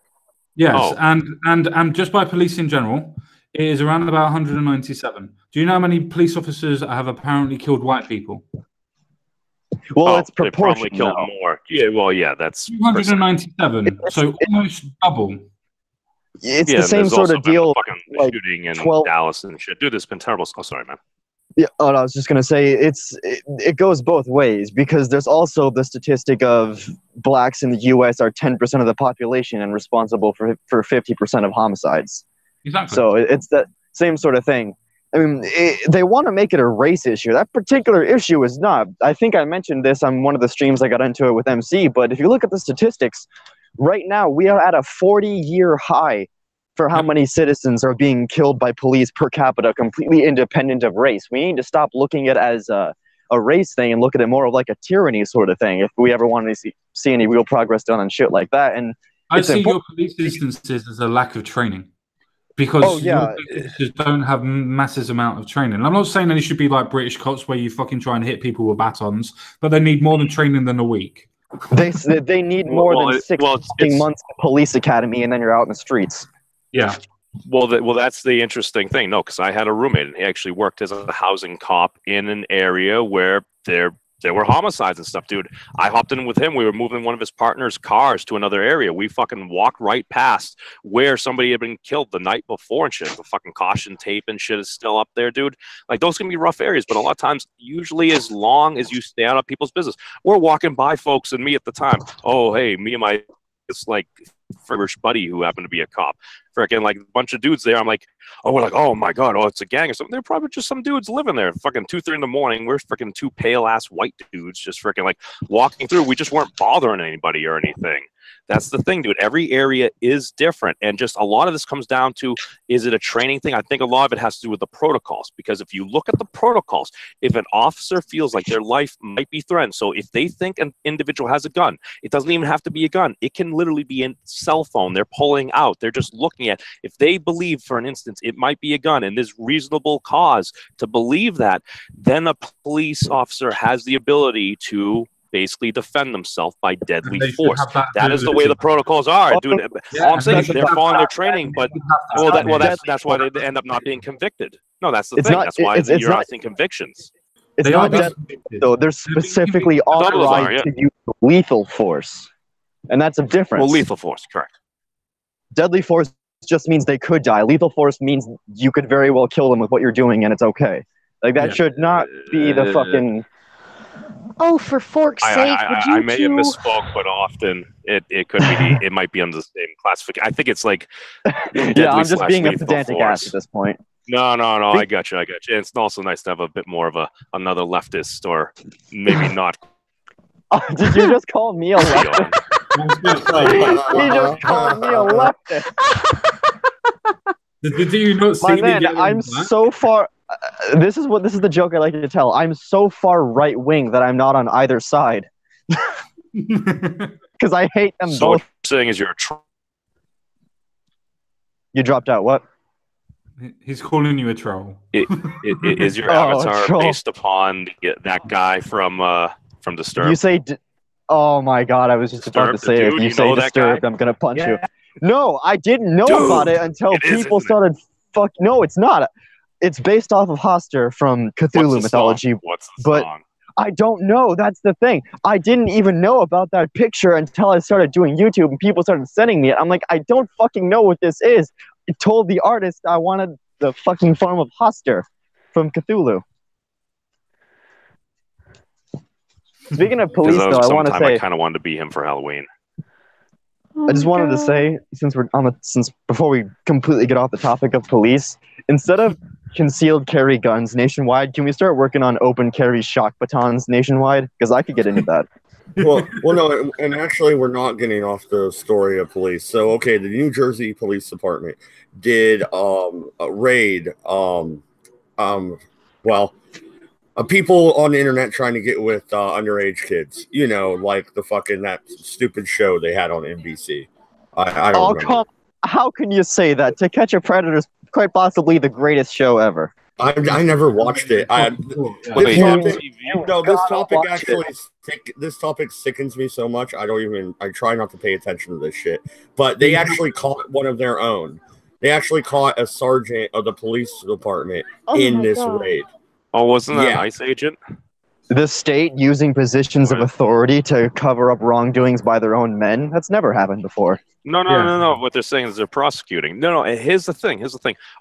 Yes, and just by police in general, it is around about 197. Do you know how many police officers have apparently killed white people? Well, it's they probably proportional. killed more. Yeah, well, yeah, that's 297, so almost double. It's yeah, the and same there's sort also of been deal. the fucking like shooting in 12 Dallas and shit. Dude, it's been terrible. Oh, sorry, man. Yeah, I was just gonna say it goes both ways, because there's also the statistic of blacks in the U.S. are 10% of the population and responsible for 50% of homicides. Exactly. So it's the same sort of thing. I mean, they want to make it a race issue. That particular issue is not. I think I mentioned this on one of the streams I got into it with MC. But if you look at the statistics, right now we are at a 40-year high for how many citizens are being killed by police per capita, completely independent of race. We need to stop looking at it as a race thing and look at it more of like a tyranny sort of thing if we ever want to see any real progress done on shit like that. And I see your police instances as a lack of training, because your police officers don't have massive amount of training. I'm not saying that it should be like British cops where you fucking try and hit people with batons, but they need more than training than a week. They need more than 6 months of police academy, and then you're out in the streets. Yeah. Well, that's the interesting thing. No, because I had a roommate, and he actually worked as a housing cop in an area where there were homicides and stuff, dude. I hopped in with him. We were moving one of his partner's cars to another area. We fucking walked right past where somebody had been killed the night before and shit. The fucking caution tape and shit is still up there, dude. Like, those can be rough areas, but a lot of times, usually as long as you stay out of people's business. We're walking by folks, and me at the time, oh, hey, me and my, it's like, Frisch buddy who happened to be a cop. Freaking like a bunch of dudes there. I'm like, oh, we're like, oh my god, oh, it's a gang or something. They're probably just some dudes living there. Fucking 2-3 in the morning. We're freaking two pale ass white dudes just freaking like walking through. We just weren't bothering anybody or anything. That's the thing, dude. Every area is different, and just a lot of this comes down to, is it a training thing? I think a lot of it has to do with the protocols, because if you look at the protocols, if an officer feels like their life might be threatened, so if they think an individual has a gun, it doesn't even have to be a gun. It can literally be a cell phone they're pulling out. They're just looking at, if they believe, for an instance, it might be a gun, and there's reasonable cause to believe that, then a police officer has the ability to basically defend themselves by deadly force. That is the way the protocols are. Dude, all I'm saying is they're following their training, but that's why they end up not being convicted. No, that's the thing. That's why you're not seeing convictions. It's not deadly, though. They're specifically authorized to use lethal force, and that's a difference. Well, lethal force, correct. Deadly force just means they could die. Lethal force means you could very well kill them with what you're doing, and it's okay. Like, that should not be the fucking... Oh, for fork's sake, would you I may have misspoke, but often it could be it might be under the same classification. I think it's like yeah, I'm just being a pedantic ass at this point. No, I got you. It's also nice to have a bit more of another leftist, or maybe not. Did you just call me a leftist? He just called me a leftist. Did you not see my man, I'm so far... this is the joke I like to tell. I'm so far right wing that I'm not on either side, because I hate them both. What you're saying is you're a troll. You dropped out. What? He's calling you a troll. Is your avatar based upon that guy from Disturbed? You say, oh my god! I was just about to say, if you say Disturbed, I'm gonna punch you. No, I didn't know about it until people started. Fuck, no, it's not. It's based off of Hoster from Cthulhu mythology. What's the song? I don't know. That's the thing. I didn't even know about that picture until I started doing YouTube and people started sending me it. I'm like, I don't fucking know what this is. I told the artist I wanted the fucking form of Hoster from Cthulhu. Speaking of police, though, I want to say... I kind of wanted to be him for Halloween. I just wanted to say, since before we completely get off the topic of police, instead of concealed carry guns nationwide, can we start working on open carry shock batons nationwide? Because I could get into that. well, no, and actually, we're not getting off the story of police. So, okay, the New Jersey Police Department did a raid. People on the internet trying to get with underage kids. You know, like the fucking that stupid show they had on NBC. I don't remember. How can you say that? To Catch a Predator is quite possibly the greatest show ever. I never watched it. This topic sickens me so much. I try not to pay attention to this shit. But they actually caught one of their own. They actually caught a sergeant of the police department in this raid. Oh, wasn't that an ICE agent? The state using positions of authority to cover up wrongdoings by their own men? That's never happened before. No. What they're saying is they're prosecuting. No. And here's the thing.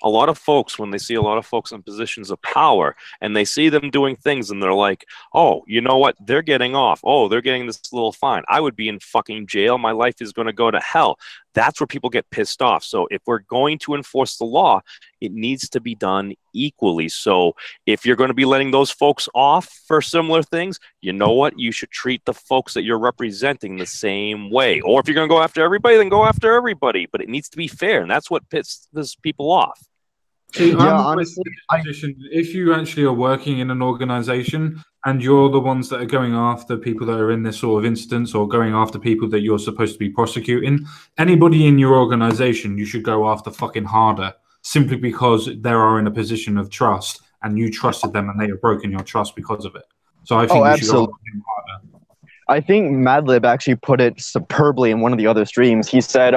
A lot of folks, when they see a lot of folks in positions of power and they see them doing things and they're like, oh, you know what? They're getting off. Oh, they're getting this little fine. I would be in fucking jail. My life is going to go to hell. That's where people get pissed off. So if we're going to enforce the law, it needs to be done equally. So if you're going to be letting those folks off for similar things, you know what? You should treat the folks that you're representing the same way. Or if you're going to go after everybody, then go after everybody. But it needs to be fair, and that's what pisses people off. See, Yeah, honestly, if you actually are working in an organization and you're the ones that are going after people that are in this sort of instance or going after people that you're supposed to be prosecuting, anybody in your organization, you should go after fucking harder simply because they are in a position of trust and you trusted them and they have broken your trust because of it. So I think you should go after them harder. I think Madlib actually put it superbly in one of the other streams. He said,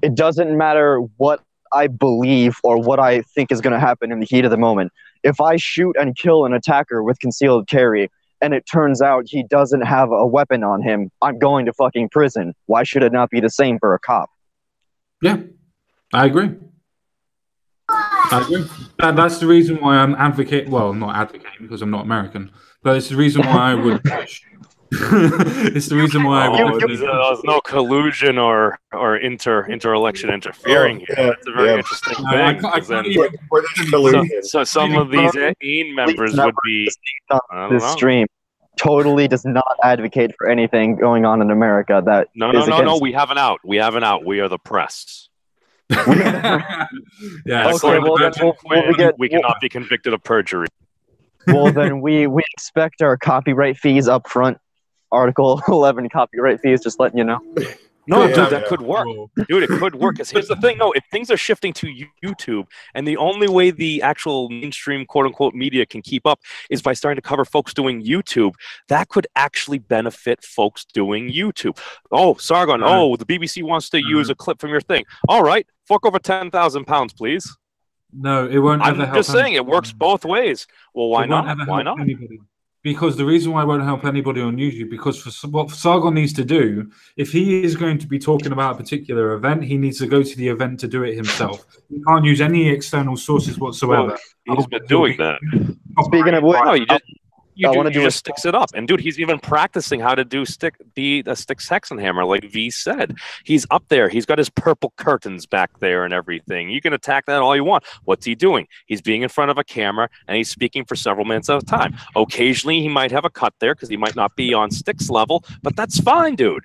it doesn't matter what I believe or what I think is going to happen in the heat of the moment. If I shoot and kill an attacker with concealed carry and it turns out he doesn't have a weapon on him, I'm going to fucking prison. Why should it not be the same for a cop? Yeah, I agree. That's the reason why I'm advocating. Well, not advocating because I'm not American, but it's the reason why I would push. It's the reason why I would. There's no collusion or inter-election interfering here. That's a very interesting thing. So some of these AIM members would be. This stream totally does not advocate for anything going on in America. That no. We have an out. We are the press. Yeah. Okay, we cannot be convicted of perjury. Well, then we expect our copyright fees up front. Article 11 copyright fees, just letting you know. No, dude, that could work. Dude, it could work. Because here's the thing. No, if things are shifting to YouTube, and the only way the actual mainstream quote-unquote media can keep up is by starting to cover folks doing YouTube, that could actually benefit folks doing YouTube. Oh, Sargon, the BBC wants to use a clip from your thing. All right, fork over £10,000, please. No, it won't ever help. I'm just saying, it works both ways. Well, why not? Why not? Anybody. Because the reason why it won't help anybody on YouTube, because what Sargon needs to do, if he is going to be talking about a particular event, he needs to go to the event to do it himself. He can't use any external sources whatsoever. Well, he's been doing that. Speaking of which, you just sticks it up. And dude, he's even practicing how to do stick Hexenhammer, like V said. He's up there. He's got his purple curtains back there and everything. You can attack that all you want. What's he doing? He's being in front of a camera and he's speaking for several minutes at a time. Occasionally, he might have a cut there because he might not be on Styx level, but that's fine, dude.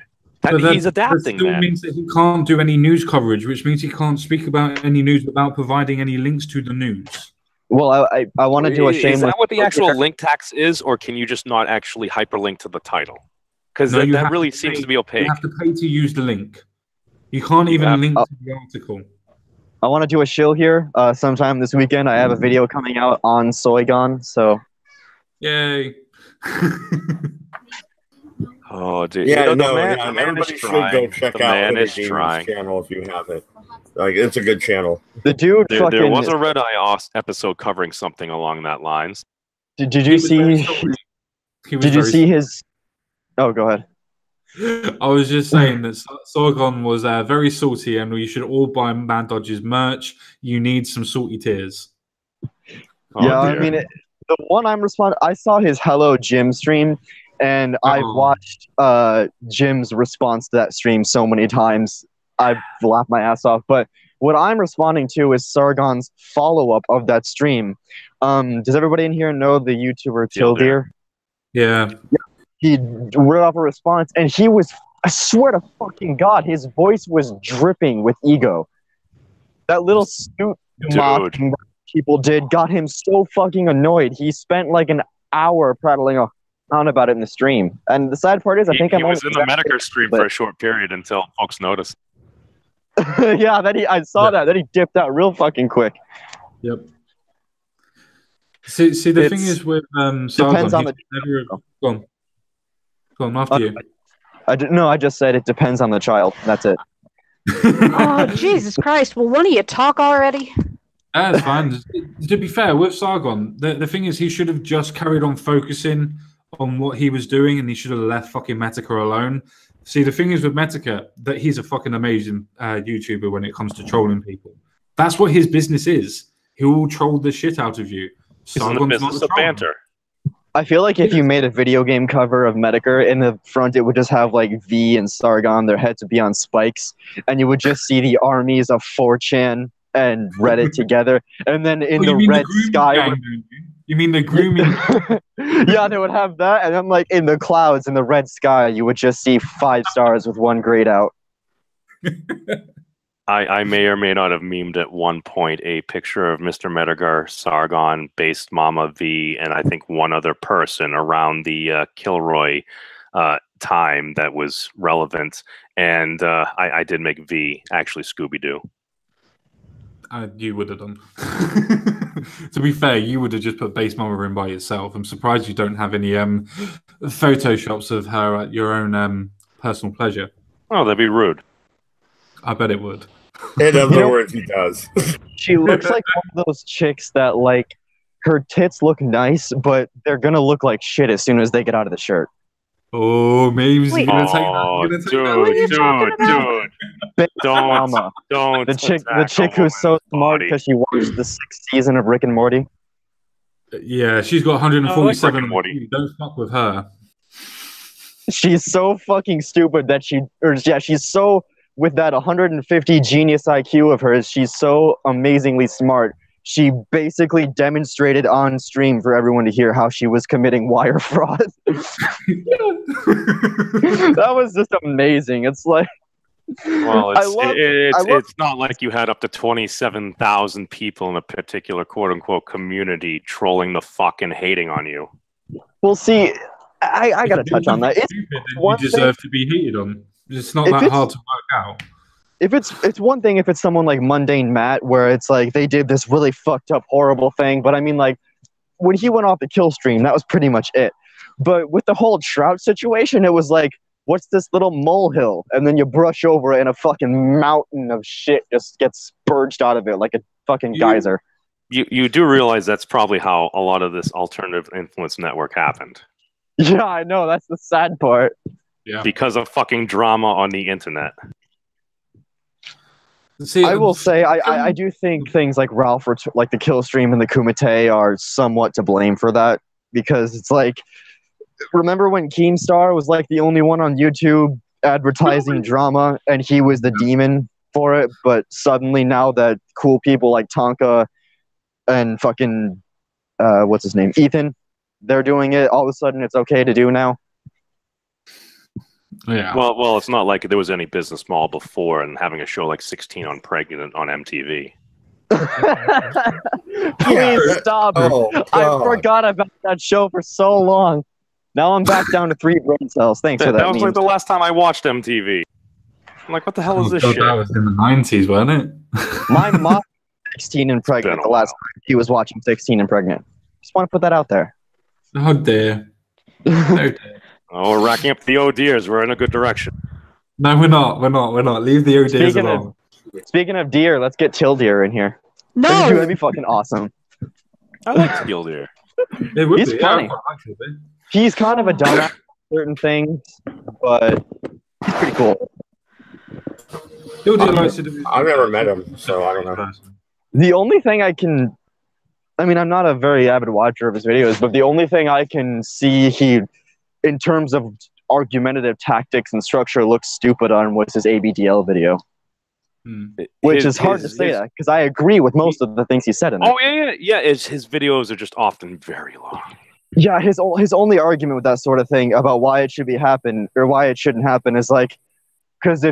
He's adapting, that means that he can't do any news coverage, which means he can't speak about any news without providing any links to the news. Well, I want to do a shameless... Is that what the actual link tax is, or can you just not actually hyperlink to the title? Because that really seems to be opaque. You have to pay to use the link. You can't even link to the article. I want to do a shill here sometime this weekend. I have a video coming out on Soygon, so... Yay. Oh, dude. Yeah, everybody should go check out his channel if you haven't. Like, it's a good channel. The dude there was a Redeye episode covering something along that lines. Did you see... Did you see his... Oh, go ahead. I was just saying that Sargon was very salty, and we should all buy Mad Dodge's merch. You need some salty tears. Yeah, I mean, the one I'm responding... I saw his Hello Jim stream, and I've watched Jim's response to that stream so many times. I've laughed my ass off. But what I'm responding to is Sargon's follow-up of that stream. Does everybody in here know the YouTuber Tildir? Yeah. He wrote off a response, and he was, I swear to fucking God, his voice was dripping with ego. That little suit mocking that people did got him so fucking annoyed. He spent like an hour prattling on about it in the stream. And the sad part is, I think he was in the Medicare stream for a short period until folks noticed. Yeah, I saw that. Then he dipped out real fucking quick. Yep. See, the thing is with Sargon, depends on the. Go on, after you. I just said it depends on the child. That's it. Oh, Jesus Christ! Will one of you talk already? That's fine. To be fair, with Sargon, the thing is, he should have just carried on focusing on what he was doing, and he should have left fucking Metica alone. See, the thing is with Metica, that he's a fucking amazing YouTuber when it comes to trolling people. That's what his business is. He will troll the shit out of you. He's in the business of banter. I feel like if you made a video game cover of Medicare, in the front it would just have like V and Sargon, their heads would be on spikes, and you would just see the armies of 4chan and Reddit together, and then in the red sky... You mean the grooming? Yeah, they would have that, and then like in the clouds, in the red sky, you would just see 5 stars with 1 grayed out. I may or may not have memed at one point a picture of Mr. Medgar, Sargon, Based Mama V, and I think one other person around the Kilroy time that was relevant. And I did make V actually Scooby-Doo. You would have done. To be fair, you would have just put Base Mama in by yourself. I'm surprised you don't have any photoshops of her at your own personal pleasure. Oh, that'd be rude. I bet it would. In other words, he does. She looks like one of those chicks that, like, her tits look nice, but they're gonna look like shit as soon as they get out of the shirt. Oh, maybe you're gonna take that. Dude. Don't. The chick who's so smart because she watched the 6th season of Rick and Morty. Yeah, she's got 147. Rick and Morty. Don't fuck with her. She's so fucking stupid that she's so, with that 150 genius IQ of hers, she's so amazingly smart. She basically demonstrated on stream for everyone to hear how she was committing wire fraud. That was just amazing. It's like, well, it's not like you had up to 27,000 people in a particular quote-unquote community trolling the fucking hating on you. Well, see, I gotta touch on that. You deserve to be hated on. It's not that hard to work out. If it's one thing if it's someone like Mundane Matt, where it's like they did this really fucked up, horrible thing, but I mean, like, when he went off the kill stream, that was pretty much it. But with the whole Trout situation, it was like, what's this little molehill? And then you brush over it and a fucking mountain of shit just gets spurged out of it like a fucking geyser. You do realize that's probably how a lot of this alternative influence network happened. Yeah, I know. That's the sad part. Yeah. Because of fucking drama on the internet. See, I will say, I do think things like Ralph, like the kill stream and the Kumite are somewhat to blame for that, because it's like, remember when Keemstar was like the only one on YouTube advertising drama, and he was the demon for it, but suddenly now that cool people like Tonka and fucking, what's his name, Ethan, they're doing it, all of a sudden it's okay to do now. Yeah. Well, it's not like there was any business model before and having a show like 16 on Pregnant on MTV. Please stop. Oh, I forgot about that show for so long. Now I'm back down to 3 brain cells. Thanks for that. That was like the last time I watched MTV. I'm like, what the hell is this shit? That was in the 90s, wasn't it? My mom 16 and Pregnant the last time he was watching 16 and Pregnant. Just want to put that out there. Oh, dear. Oh, dear. Oh, we're racking up the deers. We're in a good direction. No, we're not. Leave the deers alone. Speaking of deer, let's get Till Deer in here. No! That'd be fucking awesome. I like Till Deer. He's funny. He's kind of a dumbass at certain things, but he's pretty cool. I've never met him, so I don't know. The only thing I'm not a very avid watcher of his videos, but the only thing I can see in terms of argumentative tactics and structure, looks stupid on was his ABDL video. Which is hard to say that, because I agree with most of the things he said in it. Oh, yeah. His videos are just often very long. Yeah, his only argument with that sort of thing about why it should happen or why it shouldn't happen is like, because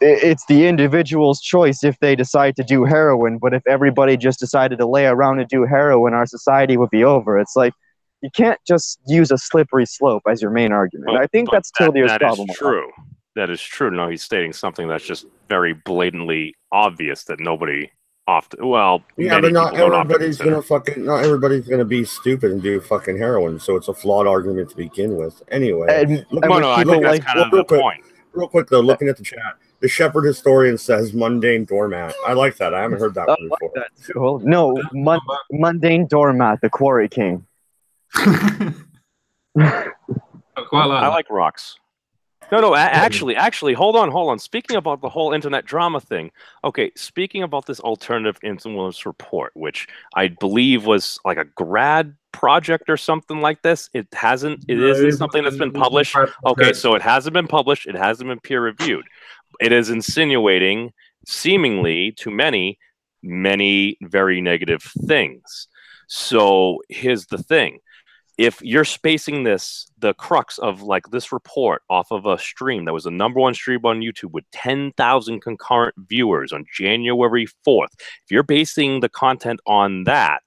it's the individual's choice if they decide to do heroin, but if everybody just decided to lay around and do heroin, our society would be over. It's like, you can't just use a slippery slope as your main argument. I think that's Till Deer's problem. That is true. That is true. No, he's stating something that's just very blatantly obvious that nobody often. Well, yeah, but not everybody's gonna be stupid and do fucking heroin. So it's a flawed argument to begin with. Anyway, I think that's kind of the point. real quick though, looking at the chat, the Shepherd historian says mundane doormat. I like that. I haven't heard that one before. That too. No, mundane doormat, the Quarry King. I quite like I that. like rocks. No, actually, hold on. Speaking about the whole internet drama thing, okay, speaking about this alternative influence report, which I believe was like a grad project or something like this, it isn't something that's been published. Okay, so it hasn't been published, it hasn't been peer reviewed. It is insinuating, seemingly to many very negative things. So here's the thing. If you're spacing the crux of like this report off of a stream that was the #1 stream on YouTube with 10,000 concurrent viewers on January 4th, if you're basing the content on that,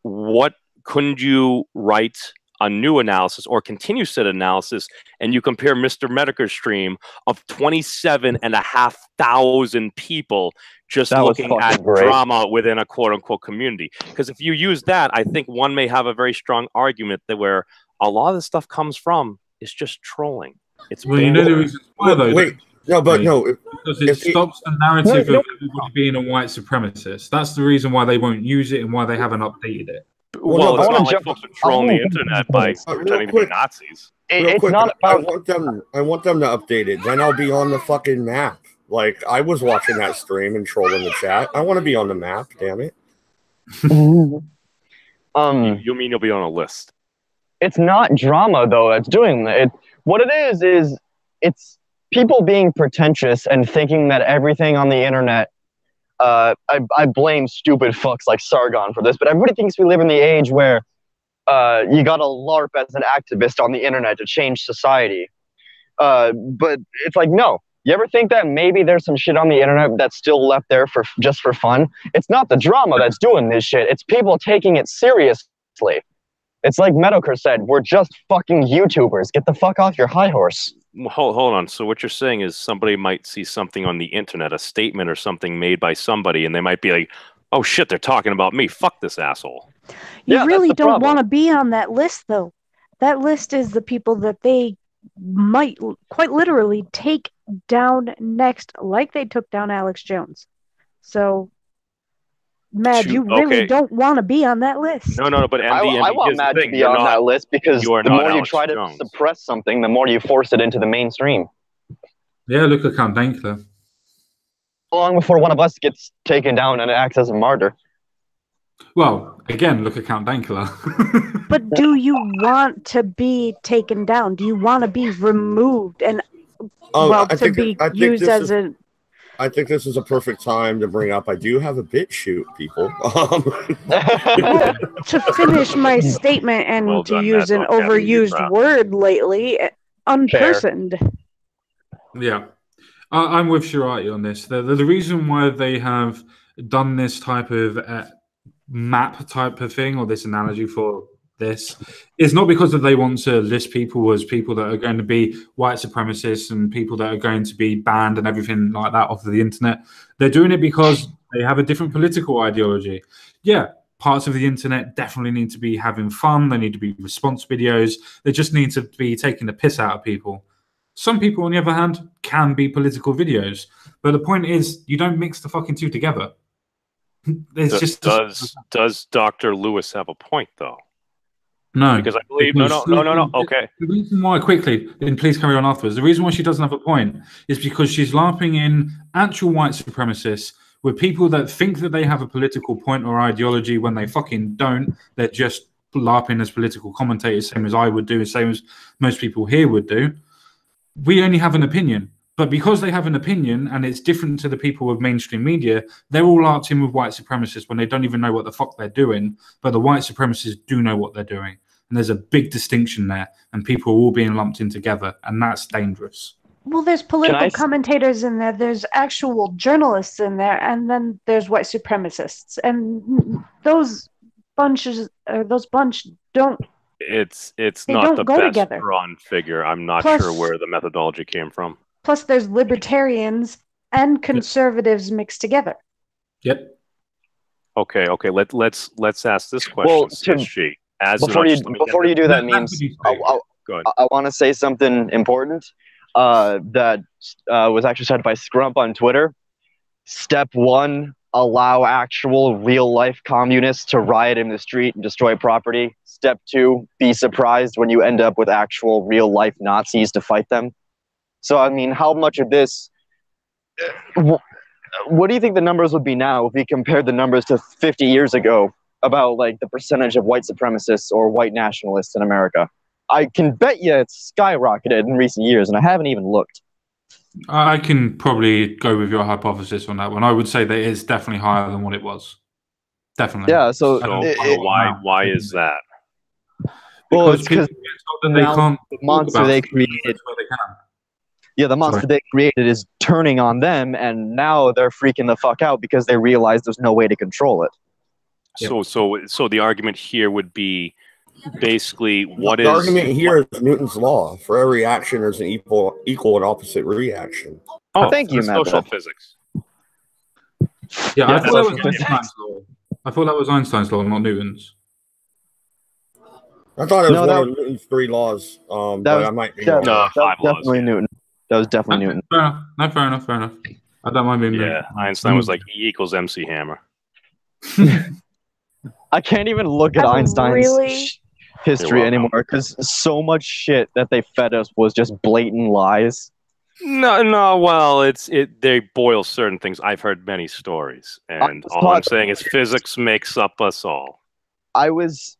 what couldn't you write a new analysis or continue said analysis, and you compare Mr. Medicare's stream of 27,500 people just looking at drama within a quote-unquote community? Because if you use that, I think one may have a very strong argument that where a lot of the stuff comes from is just trolling. It's well, you know the reason why though. Because it stops the narrative of everybody being a white supremacist. That's the reason why they won't use it and why they haven't updated it. Well, it's not like folks are trolling the internet by pretending to be Nazis. Real quick, I want them to update it. Then I'll be on the fucking map. Like, I was watching that stream and trolling the chat. I want to be on the map, damn it. You mean you'll be on a list? It's not drama, though, that's doing that. What it is it's people being pretentious and thinking that everything on the internet, I blame stupid fucks like Sargon for this, but everybody thinks we live in the age where you gotta LARP as an activist on the internet to change society. But it's like, no. You ever think that maybe there's some shit on the internet that's still left there just for fun? It's not the drama that's doing this shit. It's people taking it seriously. It's like Medocre said, we're just fucking YouTubers. Get the fuck off your high horse. Hold on. So what you're saying is somebody might see something on the internet, a statement or something made by somebody, and they might be like, oh shit, they're talking about me. Fuck this asshole. You really don't want to be on that list, though. That list is the people that they might quite literally take down next, like they took down Alex Jones. So, Mad, you really don't want to be on that list. No, but Andy, I want Mad to be on that list because the more you try to suppress something, the more you force it into the mainstream. Yeah, look at Count Dankler. Long before one of us gets taken down and acts as a martyr. Well, again, look at Count Dankler. But do you want to be taken down? Do you want to be removed and used as a... I think this is a perfect time to bring up, I do have a bit shoot, people. To finish my statement and to use an overused word lately, unpersoned. Yeah. I'm with Shirati on this. The reason why they have done this type of map type of thing, or this analogy for this, is not because that they want to list people as people that are going to be white supremacists and people that are going to be banned and everything like that off of the internet. They're doing it because they have a different political ideology. Yeah, parts of the internet definitely need to be having fun. They need to be response videos. They just need to be taking the piss out of people. Some people, on the other hand, can be political videos. But the point is, you don't mix the fucking two together. Does Dr. Lewis have a point, though? No. Because I believe... No. Okay. The reason why, quickly, and please carry on afterwards, the reason why she doesn't have a point is because she's LARPing in actual white supremacists with people that think that they have a political point or ideology when they fucking don't. They're just LARPing as political commentators, same as I would do, same as most people here would do. We only have an opinion. But because they have an opinion and it's different to the people with mainstream media, they're all larped in with white supremacists when they don't even know what the fuck they're doing. But the white supremacists do know what they're doing. And there's a big distinction there. And people are all being lumped in together. And that's dangerous. Well, there's political commentators in there. There's actual journalists in there. And then there's white supremacists. And those bunch don't... It's not the best drawn figure. I'm not sure where the methodology came from. Plus, there's libertarians and conservatives mixed together. Yep. Okay. Let's ask this question. Before you do that, means I want to say something important. that was actually said by Scrump on Twitter. Step 1, allow actual real-life communists to riot in the street and destroy property. Step 2, be surprised when you end up with actual real-life Nazis to fight them. So, I mean, how much of this... What do you think the numbers would be now if we compared the numbers to 50 years ago about, like, the percentage of white supremacists or white nationalists in America? I can bet you it's skyrocketed in recent years, and I haven't even looked. I can probably go with your hypothesis on that one. I would say that it's definitely higher than what it was. Definitely. Yeah, so why is that? Well, it's because they can't the monster they created. Yeah, the monster they created is turning on them, and now they're freaking the fuck out because they realize there's no way to control it. So the argument here would be basically the argument here is Newton's law. For every action, there's an equal and opposite reaction. Oh, thank you, Matt. Social physics. Yeah, I thought that was Einstein's law. I thought that was Einstein's law, not Newton's. I thought it was one of Newton's 3 laws, but I might be wrong. No, 5 laws. Definitely Newton. That was definitely Newton. Fair enough. I don't mind being Newton. Einstein was like E equals MC Hammer. I can't even look at Einstein's history anymore because so much shit that they fed us was just blatant lies. No. Well, they boil certain things. I've heard many stories, and all I'm saying is physics makes up us all. I was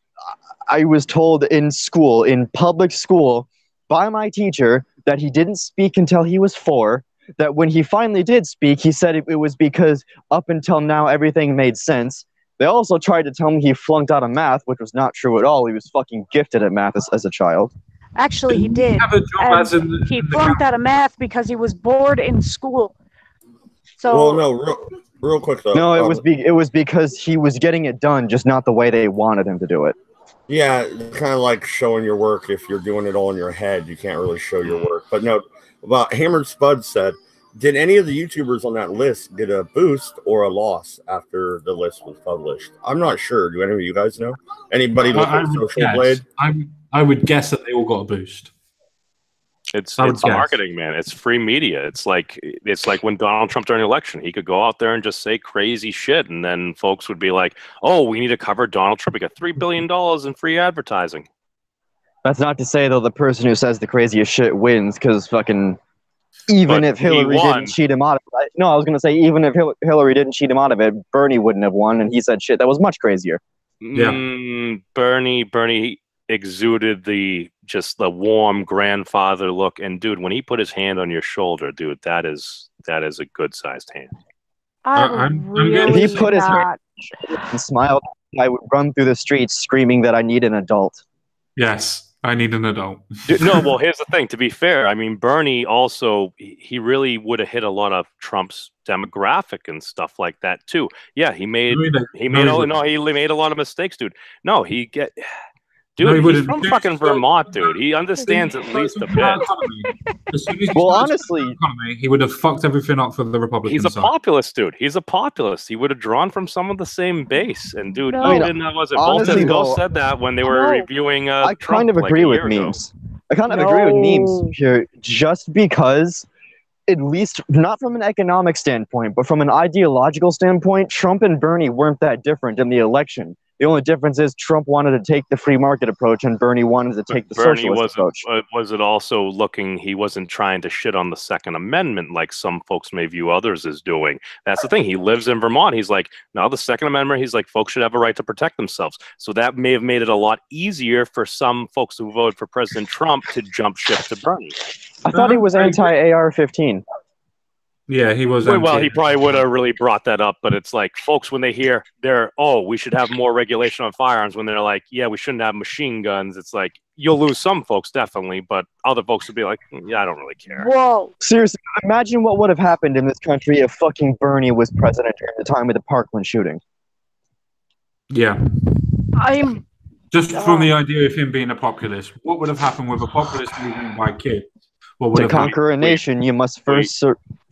told in school, in public school, by my teacher that he didn't speak until he was 4. That when he finally did speak, he said it was because up until now everything made sense. They also tried to tell me he flunked out of math, which was not true at all. He was fucking gifted at math as a child. Actually, he did. He flunked out of math because he was bored in school. So. Well, no, real quick though. No, it was because he was getting it done, just not the way they wanted him to do it. Yeah, kind of like showing your work. If you're doing it all in your head, you can't really show your work. But no, about Hammered Spud said, did any of the YouTubers on that list get a boost or a loss after the list was published? I'm not sure. Do any of you guys know? Anybody look at Social Blade? I would guess that they all got a boost. It's marketing, man. It's free media. It's like when Donald Trump during the election, he could go out there and just say crazy shit, and then folks would be like, "Oh, we need to cover Donald Trump. We got $3 billion in free advertising." That's not to say though the person who says the craziest shit wins, because fucking even if Hillary didn't cheat him out of it. No, I was gonna say even if Hillary didn't cheat him out of it, Bernie wouldn't have won, and he said shit that was much crazier. Yeah, Bernie exuded the warm grandfather look, and dude, when he put his hand on your shoulder, dude, that is a good sized hand. If he put his hand and smiled, I would run through the streets screaming that I need an adult. Yes, I need an adult. Dude, no, well, here's the thing. To be fair, I mean, Bernie also, he really would have hit a lot of Trump's demographic and stuff like that too. Yeah, he made a lot of mistakes, dude. No, Dude, he's from fucking Vermont, dude. He understands at least a bit. Well, honestly, he would have fucked everything up for the Republicans. He's a populist, dude. He's a populist. He would have drawn from some of the same base. And, dude, Bolton said that when they were reviewing I kind of agree with memes. I kind of agree with memes here just because, at least not from an economic standpoint, but from an ideological standpoint, Trump and Bernie weren't that different in the election. The only difference is Trump wanted to take the free market approach and Bernie wanted to take the socialist approach. Was it also he wasn't trying to shit on the Second Amendment like some folks may view others as doing. That's the thing. He lives in Vermont. He's like, no, the Second Amendment, he's like, folks should have a right to protect themselves. So that may have made it a lot easier for some folks who voted for President Trump to jump ship to Bernie. I thought he was anti-AR-15. Yeah, he was. Well, he probably would have really brought that up, but it's like folks when they hear we should have more regulation on firearms. When they're like, yeah, we shouldn't have machine guns. It's like you'll lose some folks definitely, but other folks would be like, yeah, I don't really care. Whoa, seriously, imagine what would have happened in this country if fucking Bernie was president during the time of the Parkland shooting. Yeah, just from the idea of him being a populist. What would have happened with a populist movement by kids? To conquer a nation, you must first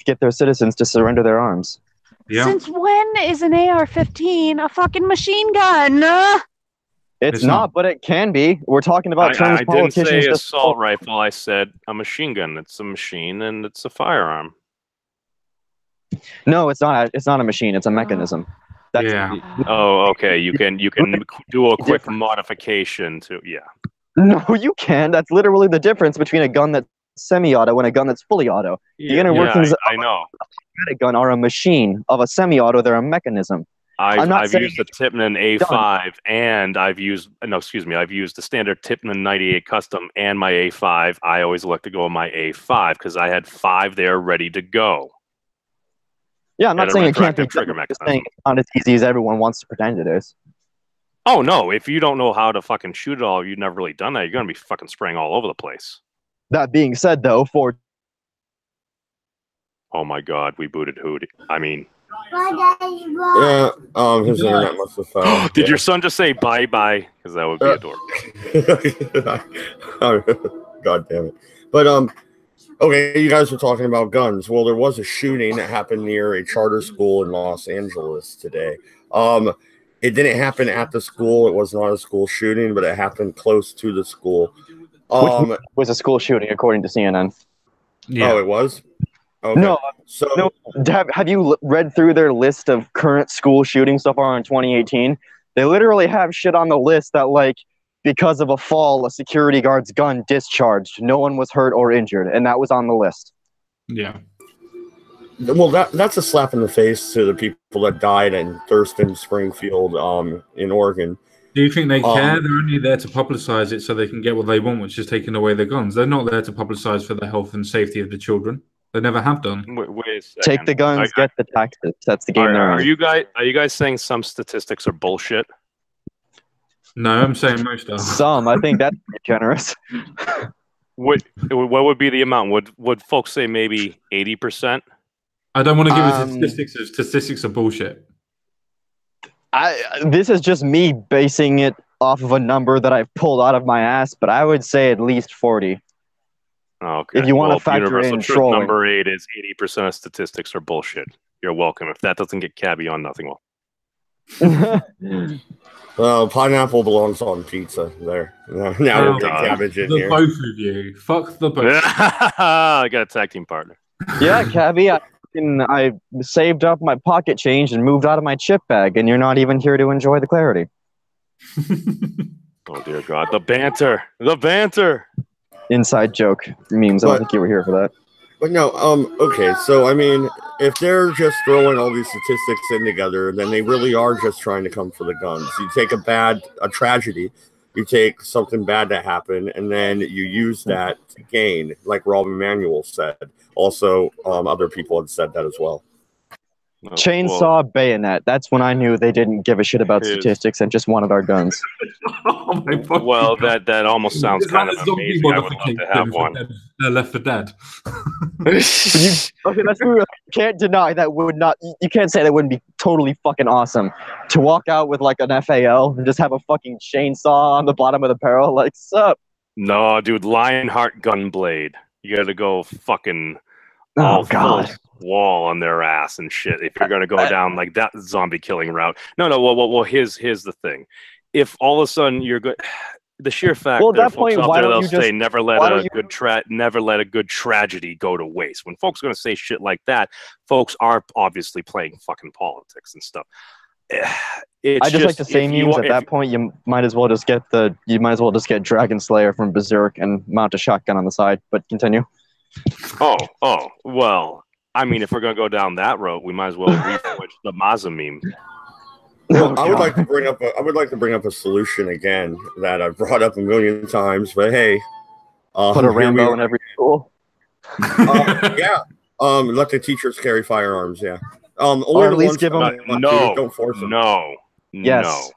get their citizens to surrender their arms. Yeah. Since when is an AR-15 a fucking machine gun? It's not, but it can be. We're talking about terms I didn't politicians say just assault rifle. I said a machine gun. It's a machine and it's a firearm. No, it's not. It's not a machine. It's a mechanism. That's, Yeah. Oh, okay. You can do a quick Different. modification to No, you can. That's literally the difference between a gun that's semi-auto and a gun that's fully auto. The inner workings of I know. a gun are a machine. Of a semi-auto, they're a mechanism. I've used the Tipman A5 and I've used the standard Tipman 98 custom and my A5. I always like to go with my A5 because I had 5 there ready to go. Yeah, I'm not saying it can't be trigger done. I'm just mechanism. saying it's not as easy as everyone wants to pretend it is. Oh no, if you don't know how to fucking shoot it all, you've never really done that, you're gonna be fucking spraying all over the place. That being said, though, for Oh my god, we booted Hootie. I mean, Yeah, his internet must have fell. did your son just say bye-bye? Because that would be adorable. God damn it. But okay, you guys were talking about guns. Well, there was a shooting that happened near a charter school in Los Angeles today. It didn't happen at the school. It was not a school shooting, but it happened close to the school. which was a school shooting, according to CNN. Yeah. Oh, it was? Okay. No, So no. Have you read through their list of current school shootings so far in 2018? They literally have shit on the list that, like, because of a fall, a security guard's gun discharged. No one was hurt or injured, and that was on the list. Yeah. well, that's a slap in the face to the people that died in Thurston, Springfield, in Oregon. Do you think they care? They're only there to publicize it so they can get what they want, which is taking away their guns. They're not there to publicize for the health and safety of the children. They never have done. Wait a second. Take the guns, get the taxes. That's the game they're Are in. you guys saying some statistics are bullshit? No, I'm saying most are. Some, I think that's pretty generous. What would be the amount? Would folks say maybe 80%? I don't want to give you statistics. Statistics are bullshit. This is just me basing it off of a number that I've pulled out of my ass, but I would say at least 40. Okay. If you want to factor universal in truth trolling. number 8 is 80% of statistics are bullshit. You're welcome. If that doesn't get Cabby on, nothing will. Well, pineapple belongs on pizza. There. Now we'll get cabbage in here. Both of you. Fuck the both. I got a tag team partner. Yeah, Cabby, I saved up my pocket change and moved out of my chip bag, and you're not even here to enjoy the clarity. Oh dear God, the banter, the banter. Inside joke memes. I don't think you were here for that. But no, okay, so I mean, if they're just throwing all these statistics in together, then they really are just trying to come for the guns. You take a tragedy, you take something bad that happened, and then you use that to gain, like Rob Emanuel said. Also, other people had said that as well. Chainsaw bayonet. That's when I knew they didn't give a shit about statistics and just wanted our guns. Oh my fucking Well, God. that almost sounds It's kind like of a zombie amazing. I would love to have one. They're left for dead. Okay, that's true. You can't deny that would not. You can't say that wouldn't be totally fucking awesome to walk out with like an FAL and just have a fucking chainsaw on the bottom of the barrel. Like, sup? No, dude, Lionheart Gunblade. You got to go fucking Oh God. wall on their ass and shit. If you're gonna go down like that zombie killing route. No. Well. Here's the thing. If all of a sudden you're good. The sheer fact Well, at that that folks point, out why there don't they'll you say just- never let a good tragedy go to waste. When folks are gonna say shit like that, folks are obviously playing fucking politics and stuff. I just like to say memes. At that point, you might as well just get Dragon Slayer from Berserk and mount a shotgun on the side. But continue. Oh, well, I mean, if we're gonna go down that road, we might as well reforge the Mazza meme. Well, I would like to bring up a solution again that I've brought up a million times. But hey, Put a Rambo in every school. Yeah. Let the teachers carry firearms. Yeah. Or at least give them. Don't force them. Yes. No.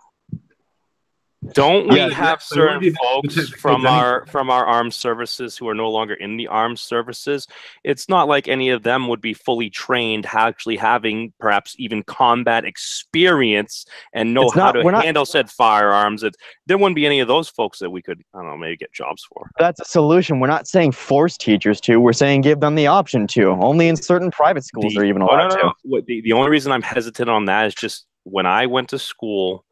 Don't we Yeah, have they're already certain folks from our armed services who are no longer in the armed services? It's not like any of them would be fully trained, actually having perhaps even combat experience and know how to handle said firearms. There wouldn't be any of those folks that we could, I don't know, maybe get jobs for. That's a solution. We're not saying force teachers to. We're saying give them the option to. Only in certain private schools are even allowed to. The only reason I'm hesitant on that is just when I went to school,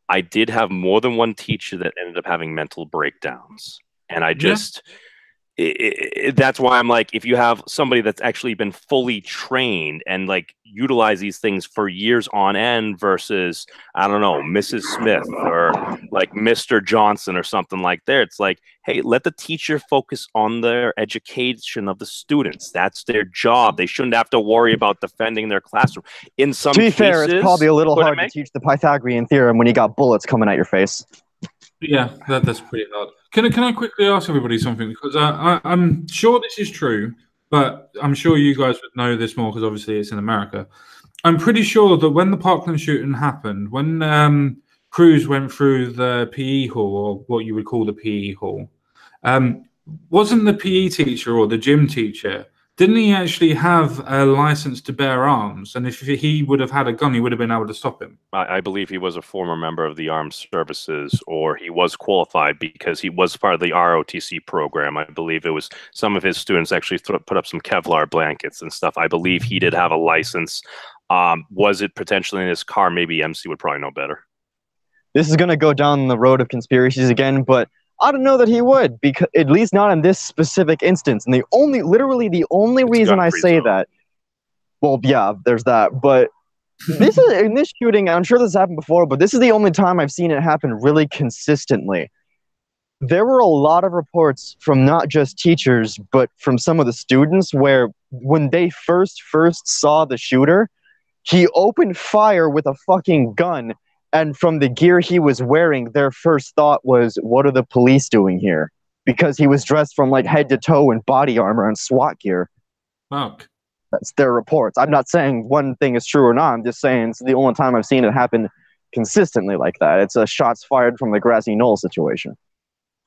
I did have more than one teacher that ended up having mental breakdowns. And I just, that's why I'm like, if you have somebody that's actually been fully trained and like utilize these things for years on end versus, I don't know, Mrs. Smith or like Mr. Johnson or something like that, it's like, hey, let the teacher focus on their education of the students. That's their job. They shouldn't have to worry about defending their classroom. In some cases, fair, it's probably a little hard to teach the Pythagorean theorem when you got bullets coming at your face. Yeah, that's pretty hard. Can I quickly ask everybody something? Because I'm sure this is true, but I'm sure you guys would know this more because obviously it's in America. I'm pretty sure that when the Parkland shooting happened, when Cruz went through the PE hall, or what you would call the PE hall, wasn't the PE teacher or the gym teacher, didn't he actually have a license to bear arms? And if he would have had a gun, he would have been able to stop him. I believe he was a former member of the armed services, or he was qualified because he was part of the ROTC program. I believe it was some of his students actually put up some Kevlar blankets and stuff. I believe he did have a license. Was it potentially in his car? Maybe MC would probably know better. This is going to go down the road of conspiracies again, but I don't know that he would, because at least not in this specific instance. And literally the only reason I say that, well, yeah, there's that. But this is in this shooting. I'm sure this happened before, but this is the only time I've seen it happen really consistently. There were a lot of reports from not just teachers, but from some of the students where when they first saw the shooter, he opened fire with a fucking gun. And from the gear he was wearing, their first thought was, what are the police doing here? Because he was dressed from like head to toe in body armor and SWAT gear. Fuck. That's their reports. I'm not saying one thing is true or not. I'm just saying it's the only time I've seen it happen consistently like that. It's a shots fired from the grassy knoll situation.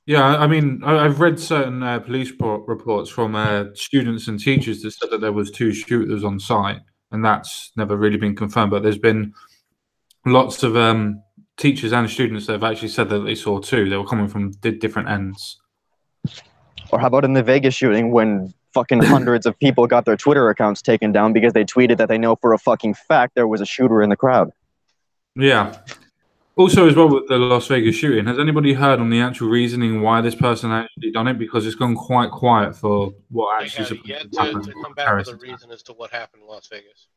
Yeah, I mean, I've read certain police reports from students and teachers that said that there was 2 shooters on site, and that's never really been confirmed. But there's been lots of teachers and students that have actually said that they saw 2. They were coming from different ends. Or how about in the Vegas shooting when fucking hundreds of people got their Twitter accounts taken down because they tweeted that they know for a fucking fact there was a shooter in the crowd? Yeah. Also, as well with the Las Vegas shooting, has anybody heard on the actual reasoning why this person actually done it? Because it's gone quite quiet for what actually yet to come back with a reason as to what happened in Las Vegas.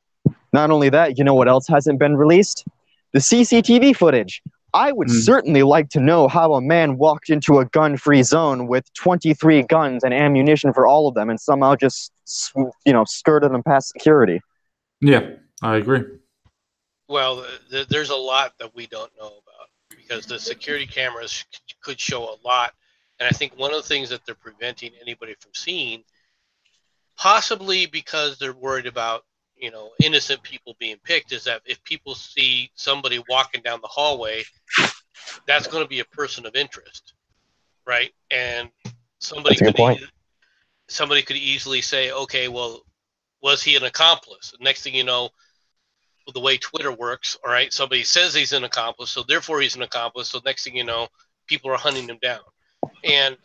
Not only that, you know what else hasn't been released? The CCTV footage. I would certainly like to know how a man walked into a gun-free zone with 23 guns and ammunition for all of them and somehow just, skirted them past security. Yeah, I agree. Well, there's a lot that we don't know about because the security cameras could show a lot. And I think one of the things that they're preventing anybody from seeing, possibly because they're worried about innocent people being picked, is that if people see somebody walking down the hallway, that's going to be a person of interest, right? And somebody could easily say, okay, well, was he an accomplice? The next thing you know, the way Twitter works, all right, somebody says he's an accomplice, so therefore he's an accomplice. So next thing you know, people are hunting him down, and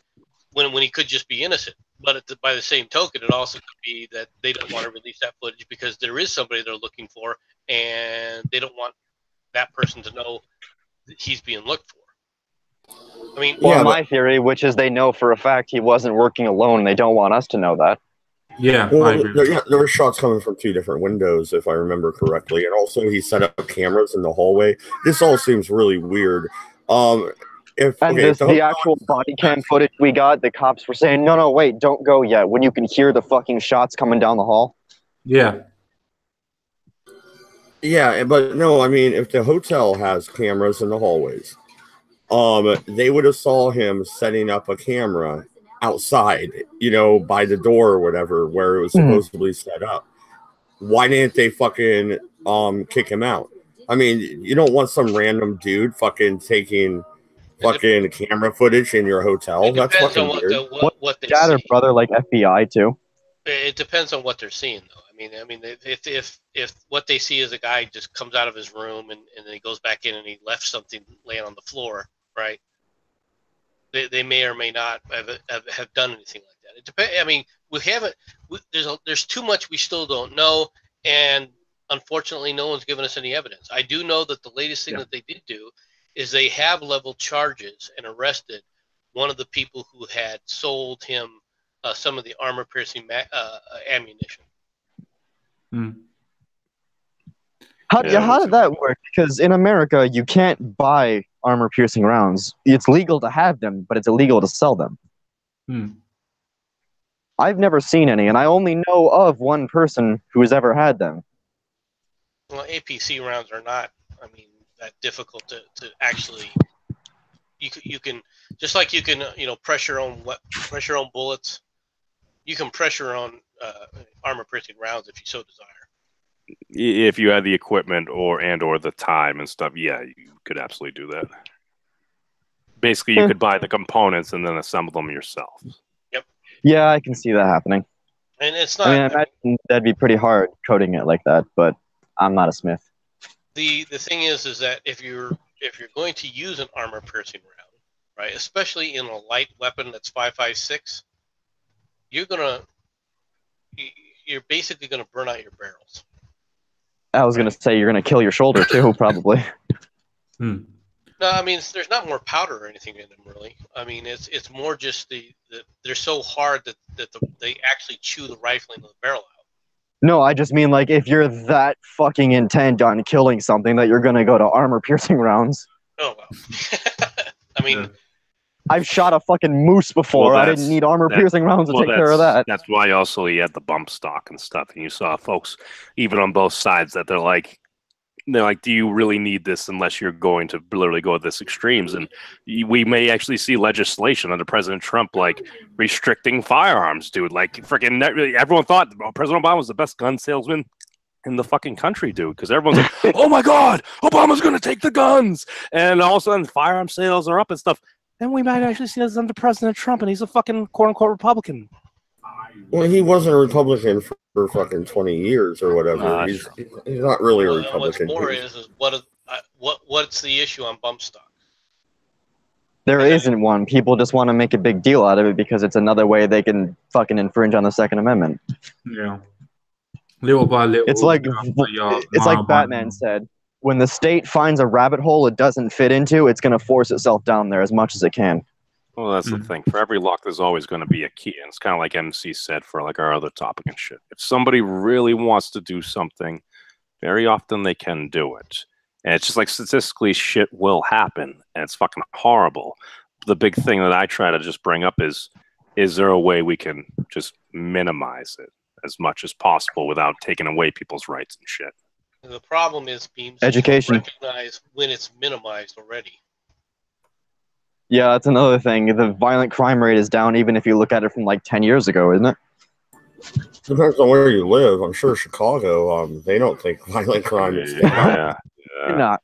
when he could just be innocent. But by the same token, it also could be that they don't want to release that footage because there is somebody they're looking for, and they don't want that person to know that he's being looked for. I mean, my theory, which is they know for a fact he wasn't working alone, and they don't want us to know that. Yeah, well, there were shots coming from 2 different windows, if I remember correctly, and also he set up cameras in the hallway. This all seems really weird. The actual body cam footage we got, the cops were saying, no, wait, don't go yet, when you can hear the fucking shots coming down the hall. Yeah. Yeah, but no, I mean, if the hotel has cameras in the hallways, they would have saw him setting up a camera outside, by the door or whatever, where it was supposedly set up. Why didn't they fucking kick him out? I mean, you don't want some random dude fucking taking fucking camera footage in your hotel. That's fucking weird. What they gather, see. brother, like FBI too. It depends on what they're seeing, though. I mean, if what they see is a guy just comes out of his room and then he goes back in and he left something laying on the floor, right? They may or may not have done anything like that. It depends. I mean, we haven't. There's too much we still don't know, and unfortunately, no one's given us any evidence. I do know that the latest thing that they did do is they have leveled charges and arrested one of the people who had sold him some of the armor-piercing ammunition. How did that work? Because in America, you can't buy armor-piercing rounds. It's legal to have them, but it's illegal to sell them. I've never seen any, and I only know of one person who has ever had them. Well, APC rounds are not, I mean, that difficult to actually. You can just like you can press your own bullets. You can press your own armor-piercing rounds if you so desire. If you had the equipment or the time and stuff, yeah, you could absolutely do that. Basically, you could buy the components and then assemble them yourself. Yep. Yeah, I can see that happening. And it's not. I imagine that'd be pretty hard coding it like that, but I'm not a smith. The thing is that if you're going to use an armor-piercing round, right, especially in a light weapon that's 5.56, you're basically gonna burn out your barrels. I was gonna say you're gonna kill your shoulder too, probably. No, I mean there's not more powder or anything in them really. I mean it's more just they're so hard that they actually chew the rifling of the barrel out. No, I just mean like if you're that fucking intent on killing something that you're gonna go to armor-piercing rounds. Oh well. I mean. I've shot a fucking moose before. I didn't need armor-piercing rounds to take care of that. That's why also you had the bump stock and stuff, and you saw folks even on both sides that they're like, do you really need this unless you're going to literally go to this extremes? And we may actually see legislation under President Trump like restricting firearms, dude. Like freaking everyone thought President Obama was the best gun salesman in the fucking country, dude, because everyone's like, oh my God, Obama's going to take the guns. And all of a sudden firearm sales are up and stuff. And we might actually see this under President Trump, and he's a fucking quote-unquote Republican. Well, he wasn't a Republican for fucking 20 years or whatever. He's not really a Republican. What's more is what's the issue on bump stock? There isn't one. People just want to make a big deal out of it because it's another way they can fucking infringe on the Second Amendment. Yeah. Little by little. It's like Batman said. When the state finds a rabbit hole it doesn't fit into, it's going to force itself down there as much as it can. Well, that's the thing. For every lock, there's always going to be a key. And it's kind of like MC said for like our other topic and shit. If somebody really wants to do something, very often they can do it. And it's just like statistically shit will happen. And it's fucking horrible. The big thing that I try to just bring up is there a way we can just minimize it as much as possible without taking away people's rights and shit? The problem is beams education. Recognize when it's minimized already. Yeah, that's another thing. The violent crime rate is down even if you look at it from like 10 years ago, isn't it? Depends on where you live. I'm sure Chicago, they don't think violent crime is down. Not.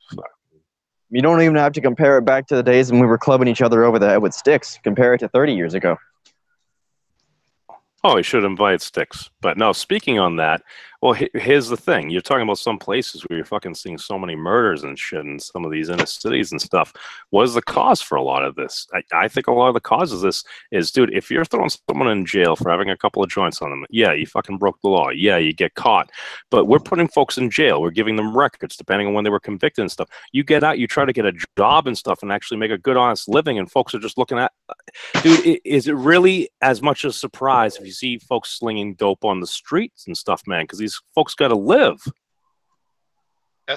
You don't even have to compare it back to the days when we were clubbing each other over the head with sticks. Compare it to 30 years ago. Oh, he should invite sticks. But no, speaking on that, well, here's the thing. You're talking about some places where you're fucking seeing so many murders and shit in some of these inner cities and stuff. What is the cause for a lot of this? I think a lot of the cause of this is, dude, if you're throwing someone in jail for having a couple of joints on them, yeah, you fucking broke the law. Yeah, you get caught. But we're putting folks in jail. We're giving them records depending on when they were convicted and stuff. You get out, you try to get a job and stuff and actually make a good, honest living, and folks are just looking at... Dude, is it really as much a surprise if you see folks slinging dope on the streets and stuff, man? Because these folks got to live.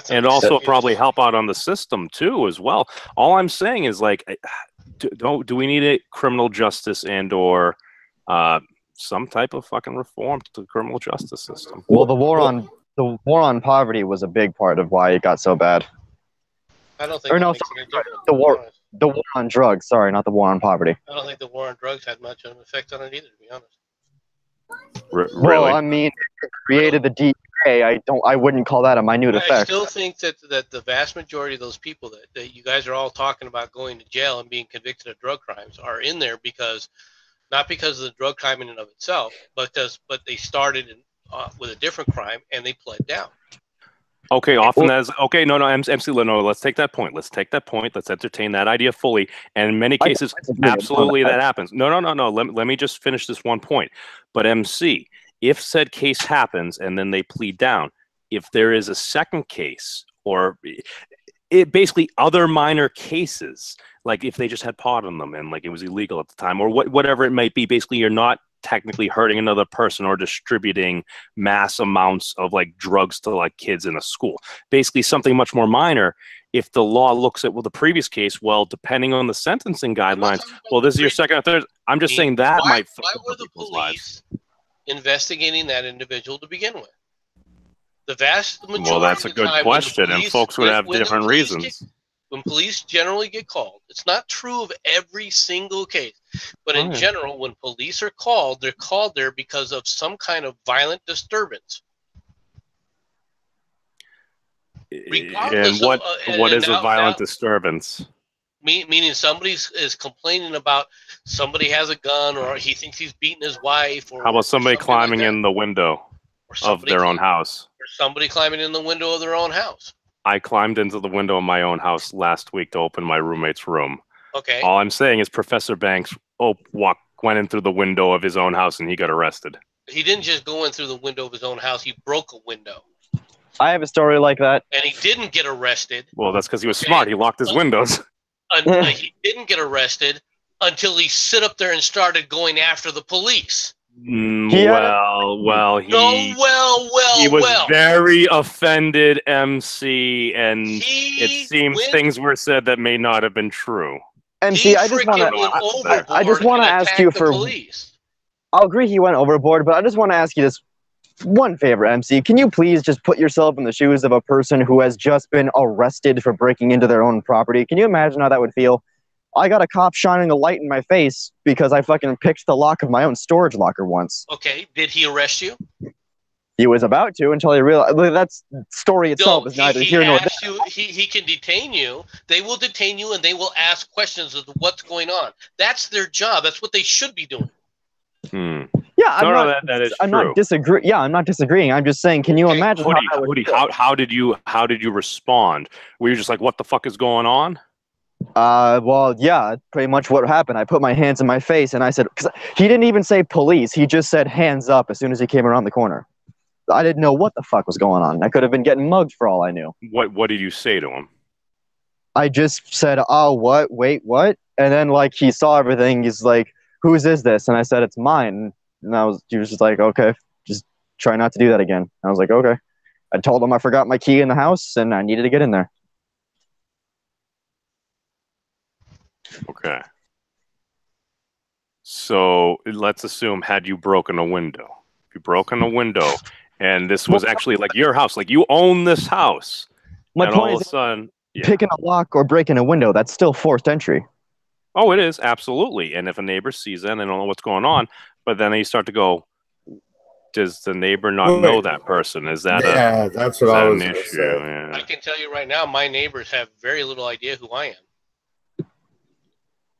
And also probably help out on the system too as well. All I'm saying is, like, do we need a criminal justice and or some type of fucking reform to the criminal justice system? Well, the war on poverty was a big part of why it got so bad. I don't think. Or no, the war on drugs. Sorry, not the war on poverty. I don't think the war on drugs had much of an effect on it either, to be honest. Really? Well, I mean, it created the DEA. I wouldn't call that a minute effect. I still think that the vast majority of those people that you guys are all talking about going to jail and being convicted of drug crimes are in there not because of the drug crime in and of itself, but they started with a different crime and they pled down. Okay, often as okay, no, MC, no, let's take that point. Let's entertain that idea fully. And in many cases, absolutely that happens. No. Let me just finish this one point. But MC, if said case happens and then they plead down, if there is a second case, or it basically other minor cases, like if they just had pot on them and like it was illegal at the time, or whatever it might be. Basically, you're not technically hurting another person or distributing mass amounts of like drugs to like kids in a school. Basically, something much more minor. If the law looks at, well, the previous case, well, depending on the sentencing guidelines, well, this is your second or third. I'm just saying that might. Why were the police investigating that individual to begin with? The vast majority. Well, that's a good question, and folks would have different reasons. When police generally get called, it's not true of every single case, but in general, when police are called, they're called there because of some kind of violent disturbance. And what is a violent disturbance? Meaning somebody is complaining about somebody has a gun, or he thinks he's beating his wife. Or how about somebody climbing in the window of their own house? Or somebody climbing in the window of their own house. I climbed into the window of my own house last week to open my roommate's room. Okay. All I'm saying is Professor Banks went in through the window of his own house and he got arrested. He didn't just go in through the window of his own house. He broke a window. I have a story like that. And he didn't get arrested. Well, that's because he was smart. He locked his windows. He didn't get arrested until he sit up there and started going after the police. He was very offended, MC, and it seems things were said that may not have been true. MC, I just want to ask you for. I'll agree he went overboard, but I just want to ask you this one favor, MC. Can you please just put yourself in the shoes of a person who has just been arrested for breaking into their own property? Can you imagine how that would feel? I got a cop shining a light in my face because I fucking picked the lock of my own storage locker once. Okay, did he arrest you? He was about to until he realized. That story itself is neither here nor there. He can detain you. They will detain you and they will ask questions of what's going on. That's their job. That's what they should be doing. Yeah, I'm not disagreeing. Yeah, I'm not disagreeing. I'm just saying, can you imagine how did you respond? Were you just like, what the fuck is going on? Well, yeah, pretty much what happened. I put my hands in my face and I said, because he didn't even say police. He just said hands up as soon as he came around the corner. I didn't know what the fuck was going on. I could have been getting mugged for all I knew. What did you say to him? I just said, oh, what? Wait, what? And then, like, he saw everything. He's like, whose is this? And I said, it's mine. And he was just like, okay, just try not to do that again. I was like, okay. I told him I forgot my key in the house and I needed to get in there. Okay. So let's assume, had you broken a window? If you broken a window and this was actually like your house, like you own this house. My point all of a sudden, picking a lock or breaking a window, that's still forced entry. Oh, it is, absolutely. And if a neighbor sees that, they don't know what's going on, but then they start to go, does the neighbor not know that person? Is that that's what I was an issue? Yeah. I can tell you right now, my neighbors have very little idea who I am.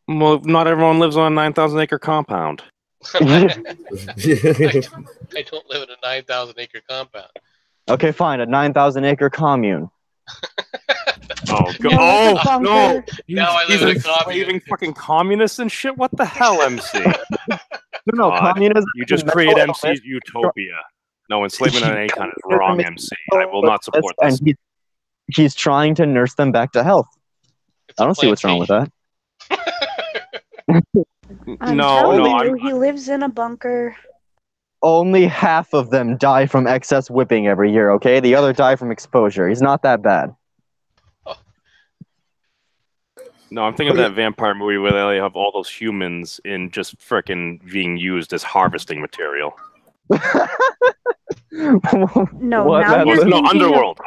Well, not everyone lives on a 9,000-acre compound. I don't live in a 9,000-acre compound. Okay, fine, a 9,000-acre commune. No! Now I live in a enslaving fucking communists and shit. What the hell, MC? No, communism. You just create MC's utopia. No, enslavement of any kind is wrong, MC. I will not support this. And he's trying to nurse them back to health. I don't see what's wrong with that. He lives in a bunker. Only half of them die from excess whipping every year, okay? The other die from exposure. He's not that bad. No, I'm thinking of that vampire movie where they have all those humans in just frickin' being used as harvesting material. Underworld. Now you're thinking Underworld. of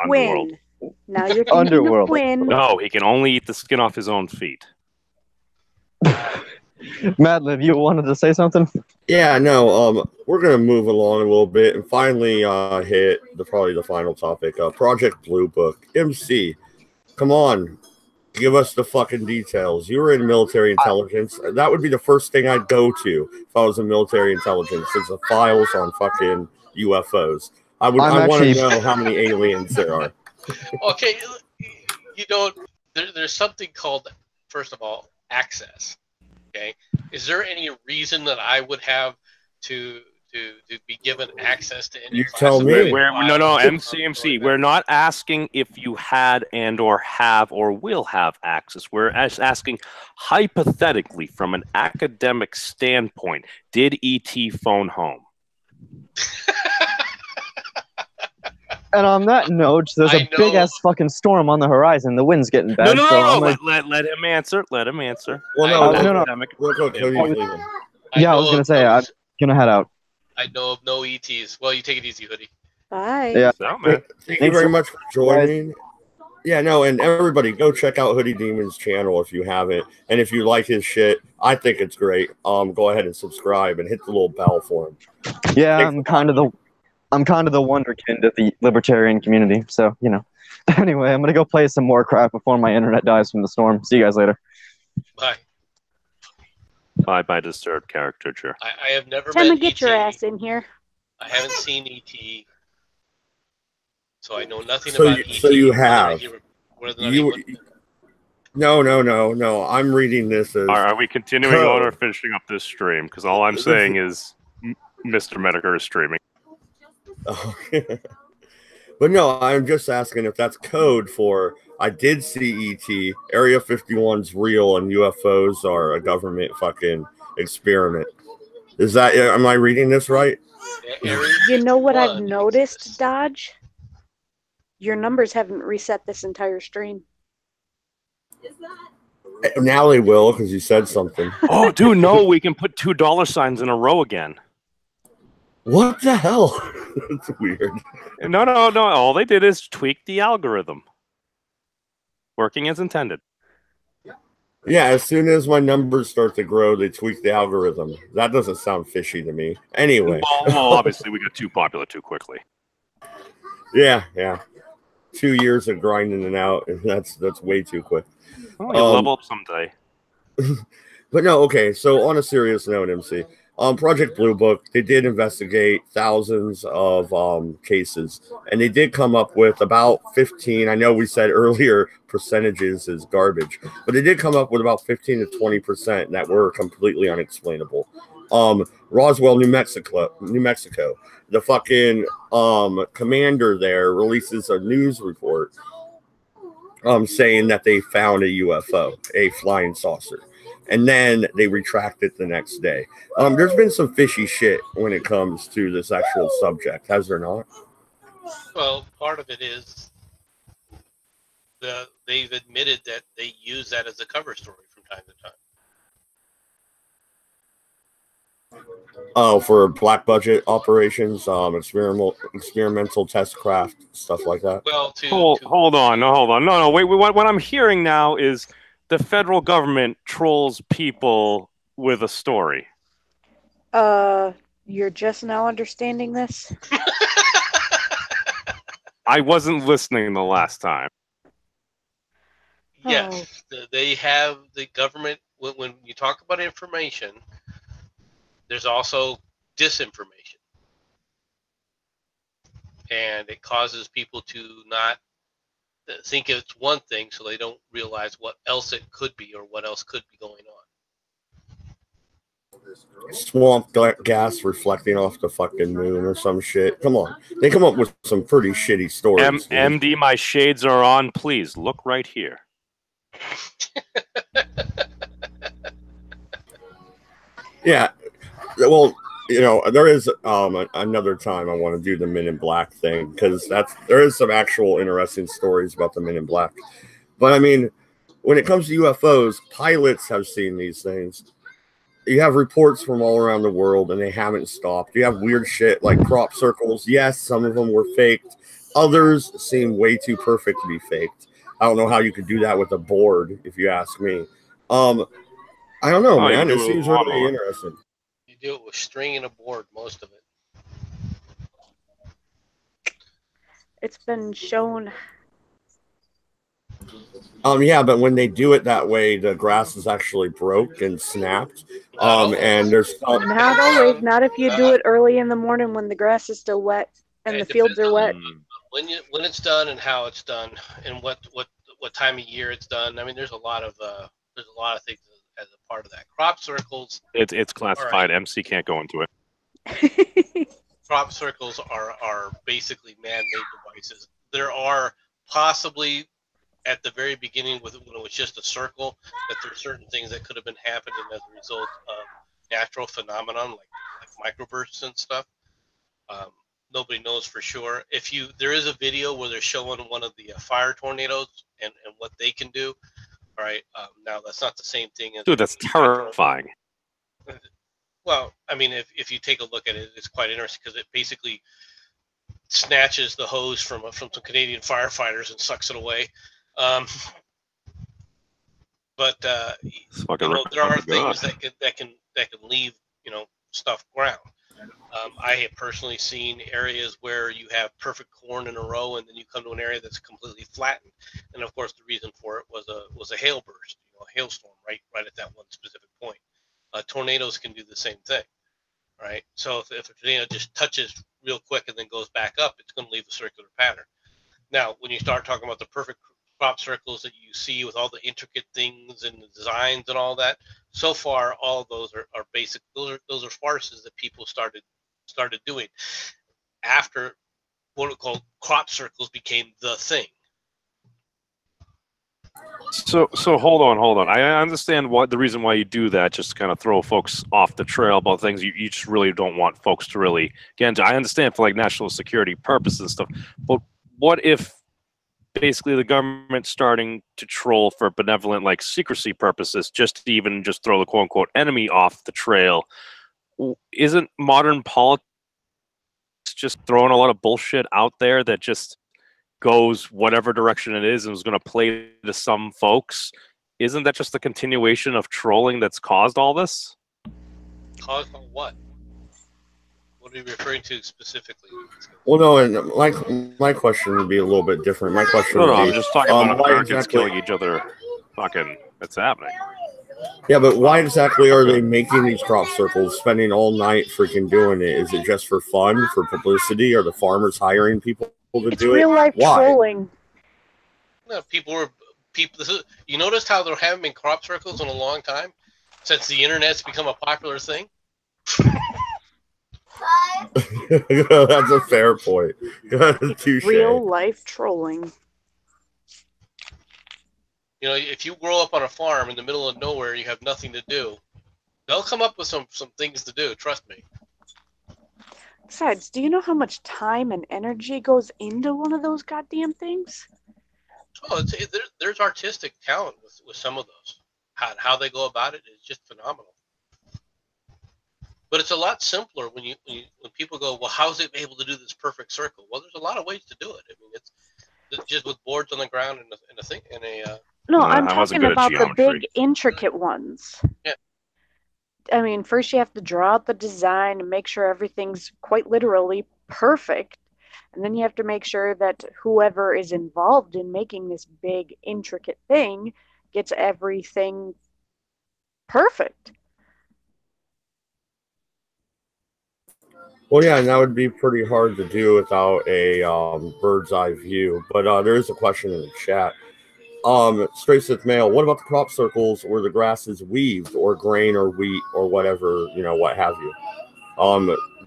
Quinn. No, he can only eat the skin off his own feet. Madlib, you wanted to say something? Yeah, no, we're going to move along a little bit and finally hit probably the final topic, Project Blue Book. MC, come on, give us the fucking details. You were in military intelligence. That would be the first thing I'd go to if I was in military intelligence, is the files on fucking UFOs. I want to know how many aliens there are. Okay, there's something called, first of all, access. Okay, is there any reason that I would have to to be given access to any You class tell of me. No, files, MC. We're not asking if you had and or have or will have access. We're asking hypothetically from an academic standpoint, did ET phone home? And on that note, there's a big ass fucking storm on the horizon. The wind's getting bad. No. Let him answer. Let him answer. Well, no. Real quick, Hoodie's leaving. Yeah, I was gonna say I'm gonna head out. I know of no ETs. Well, you take it easy, Hoodie. Bye. Yeah. No, man. Thank you very much for joining. Yeah, no, and everybody go check out Hoodie Demon's channel if you haven't. And if you like his shit, I think it's great. Go ahead and subscribe and hit the little bell for him. Yeah, I'm kind of the wonderkind of the libertarian community. So, you know. Anyway, I'm gonna go play some more crap before my internet dies from the storm. See you guys later. Bye. Bye, disturbed caricature. I have never Time to met get ET. your ass in here. I haven't seen ET, so I know nothing So about you- ET. so you have. No. I'm reading this as. Are we continuing on or finishing up this stream? Because all I'm saying is Mr. Medicare is streaming. But no, I'm just asking if that's code for I did see ET, Area 51's real, and UFOs are a government fucking experiment. Is that, am I reading this right? You know what I've noticed, Dodge? Your numbers haven't reset this entire stream. Now they will, because you said something. Oh, dude, no, we can put $2 in a row again. What the hell? That's weird. No. All they did is tweak the algorithm. Working as intended. Yeah, as soon as my numbers start to grow, they tweak the algorithm. That doesn't sound fishy to me. Anyway. Well, obviously, we got too popular too quickly. Yeah. 2 years of grinding it out, and that's way too quick. Well, you'll level up someday. But no, okay, so on a serious note, MC, Project Blue Book, they did investigate thousands of cases, and they did come up with about 15. I know we said earlier percentages is garbage, but they did come up with about 15 to 20% that were completely unexplainable. Roswell, New Mexico, the fucking commander there releases a news report saying that they found a UFO, a flying saucer. And then they retract it the next day. There's been some fishy shit when it comes to this actual subject, has there not? Well, part of it is they've admitted that they use that as a cover story from time to time. Oh, for black budget operations, experimental test craft, stuff like that. Well, hold on. No. Wait. What I'm hearing now is the federal government trolls people with a story. You're just now understanding this? I wasn't listening the last time. Yes, they have the government. When you talk about information, there's also disinformation. And it causes people to not think it's one thing, so they don't realize what else it could be or what else could be going on. Swamp gas reflecting off the fucking moon or some shit. Come on. They come up with some pretty shitty stories. MD, my shades are on. Please, look right here. Yeah. Well, you know, there is another time I want to do the Men in Black thing, because there is some actual interesting stories about the Men in Black. But I mean, when it comes to UFOs, pilots have seen these things. You have reports from all around the world, and they haven't stopped. You have weird shit like crop circles. Yes, some of them were faked. Others seem way too perfect to be faked. I don't know how you could do that with a board, if you ask me. I don't know, man. It seems really interesting. You do it with string and a board, most of it. It's been shown. Yeah, but when they do it that way, the grass is actually broke and snapped. And there's Not always. Not if you do it early in the morning when the grass is still wet and the fields are wet. When it's done and how it's done and what time of year it's done. I mean, there's a lot of things as a part of that. Crop circles. It's classified. Right. MC can't go into it. Crop circles are basically man-made devices. There are possibly at the very beginning, when it was just a circle, that there are certain things that could have been happening as a result of natural phenomenon like microbursts and stuff. Nobody knows for sure. There is a video where they're showing one of the fire tornadoes and what they can do. All right, now that's not the same thing as. Dude, that's terrifying. Well, I mean, if you take a look at it, it's quite interesting because it basically snatches the hose from some Canadian firefighters and sucks it away. But there are things that can leave stuff ground. I have personally seen areas where you have perfect corn in a row, and then you come to an area that's completely flattened. And of course, the reason for it was a hail burst, a hailstorm right at that one specific point. Tornadoes can do the same thing, right? So if a tornado just touches real quick and then goes back up, it's going to leave a circular pattern. Now, when you start talking about the perfect crop circles that you see with all the intricate things and the designs and all that, so far all of those are basic. Those are farces that people started doing after what are called crop circles became the thing. So hold on. I understand the reason why you do that, just to kind of throw folks off the trail about things you just really don't want folks to really get into. I understand for like national security purposes and stuff, but what if basically the government starting to troll for benevolent like secrecy purposes, just to even just throw the quote unquote enemy off the trail? Isn't modern politics just throwing a lot of bullshit out there that just goes whatever direction it is and is going to play to some folks? Isn't that just the continuation of trolling that's caused all this? Caused on what? What are you referring to specifically? Well, no, and my question would be a little bit different. My question would be, I'm just talking about Americans exactly, killing each other. Fucking, that's happening. Yeah, but why exactly are they making these crop circles, spending all night freaking doing it? Is it just for fun, for publicity? Are the farmers hiring people to do it? It's real life trolling. No, people. You noticed how there haven't been crop circles in a long time since the internet's become a popular thing. That's a fair point. Touche. Real life trolling. If you grow up on a farm in the middle of nowhere, you have nothing to do. They'll come up with some things to do. Trust me. Besides, do you know how much time and energy goes into one of those goddamn things? Oh, there's artistic talent with some of those. How they go about it is just phenomenal. But it's a lot simpler when people go, well, how's it able to do this perfect circle? Well, there's a lot of ways to do it. I mean, it's just with boards on the ground and a thing and a. No, I'm talking about the big intricate ones. Yeah. I mean, first you have to draw out the design and make sure everything's quite literally perfect. And then you have to make sure that whoever is involved in making this big intricate thing gets everything perfect. Well, yeah, and that would be pretty hard to do without a bird's eye view. But there is a question in the chat. Straight Sith Mail, what about the crop circles where the grass is weaved or grain or wheat or whatever, what have you?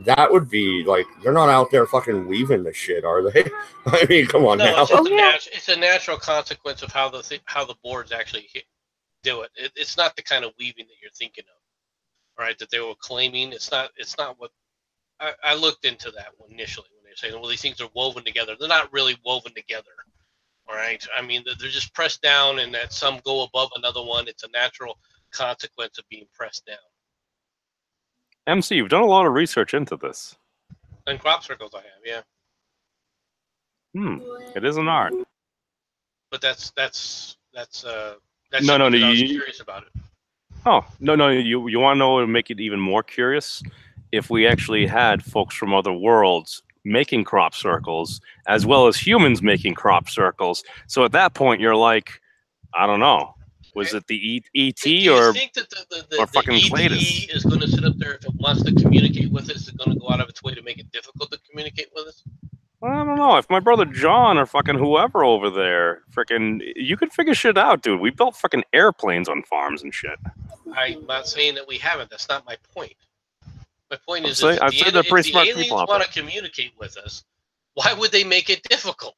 That would be like, they're not out there fucking weaving the shit, are they? I mean, come on now. It's a natural consequence of how the boards actually do it. It's not the kind of weaving that you're thinking of, right? That they were claiming. It's not what I looked into that one initially when they were saying, well, these things are woven together. They're not really woven together. All right. I mean, they're just pressed down, and that some go above another one. It's a natural consequence of being pressed down. MC, you've done a lot of research into this. And crop circles, I have, yeah. It is an art. But that's no, I was curious about it. Oh, no, you want to know what would make it even more curious? If we actually had folks from other worlds making crop circles, as well as humans making crop circles. So at that point, you're like, I don't know. Was it the ET or think that or fucking ET Cletus is going to sit up there if it wants to communicate with us? Is it going to go out of its way to make it difficult to communicate with us? I don't know. If my brother John or fucking whoever over there, freaking, you could figure shit out, dude. We built fucking airplanes on farms and shit. I'm not saying that we haven't. That's not my point. My point is, I'd say they're pretty if the smart aliens people out want there. to communicate with us, why would they make it difficult?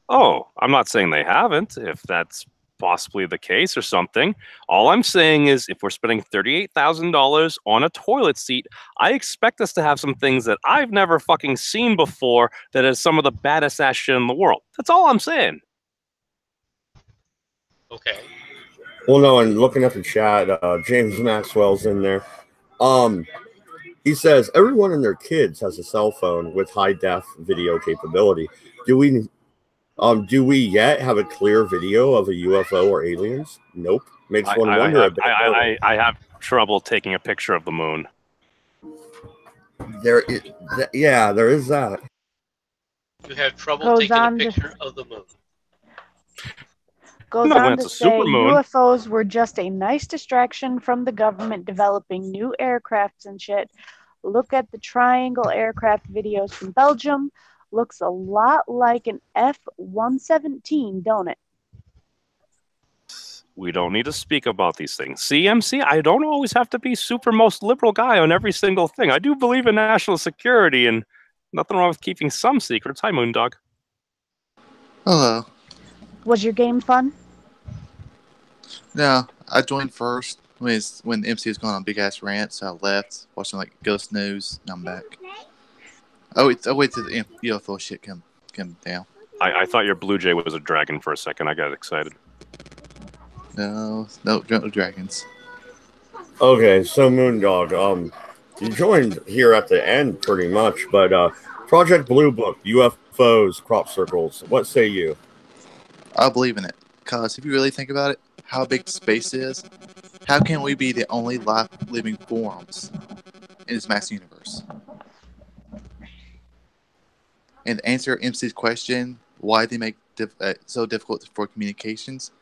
Oh, I'm not saying they haven't, if that's possibly the case or something. All I'm saying is if we're spending $38,000 on a toilet seat, I expect us to have some things that I've never fucking seen before that is some of the baddest ass shit in the world. That's all I'm saying. Okay. Well, no, and looking at the chat, James Maxwell's in there. He says everyone and their kids has a cell phone with high def video capability. Do we yet have a clear video of a UFO or aliens? Nope. Makes one wonder a bit. I have trouble taking a picture of the moon. There is that. You have trouble Goes taking a on to- picture of the moon. Goes No, when on it's to a say supermoon. UFOs were just a nice distraction from the government developing new aircrafts and shit. Look at the triangle aircraft videos from Belgium. Looks a lot like an F-117, don't it? We don't need to speak about these things. CMC, I don't always have to be super most liberal guy on every single thing. I do believe in national security and nothing wrong with keeping some secrets. Hi, Moondog. Hello. Was your game fun? No, I joined first when MC was going on a big ass rant, so I left, watching like Ghost News, and I'm back. I wait till the UFO shit come down. I thought your Blue Jay was a dragon for a second. I got excited. No dragons. Okay, so Moondog, you joined here at the end pretty much, but Project Blue Book, UFOs, crop circles. What say you? I believe in it, cause if you really think about it, how big space is, how can we be the only living forms in this mass universe? And to answer MC's question, why they make so difficult for communications,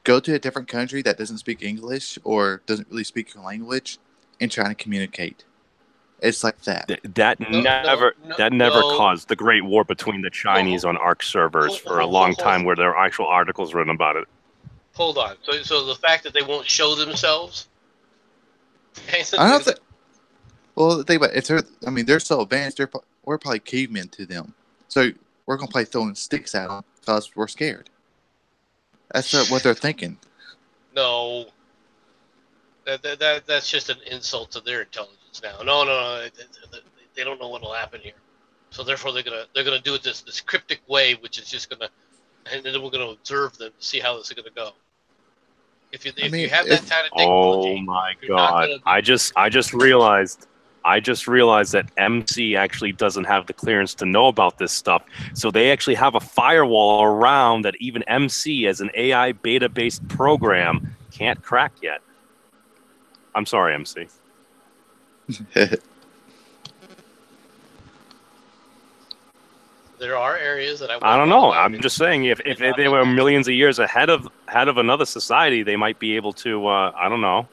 go to a different country that doesn't speak English or doesn't really speak your language and try to communicate. It's like that. That never caused the Great War between the Chinese on ARC servers for a long time, where there are actual articles written about it. Hold on. So the fact that they won't show themselves. I don't think. Well, think about it. They're so advanced. We're probably cavemen to them. So we're gonna play throwing sticks at them because we're scared. That's what they're thinking. No. That's just an insult to their intelligence now. No. They don't know what will happen here. So therefore they're gonna do it this cryptic way, which is just gonna, and then we're gonna observe them to see how this is gonna go. If you have that kind of technology, oh my god! I just realized that MC actually doesn't have the clearance to know about this stuff. So they actually have a firewall around that even MC, as an AI beta-based program, can't crack yet. I'm sorry, MC. There are areas that I don't know. I'm just saying, if they were millions of years ahead of another society, they might be able to. I don't know.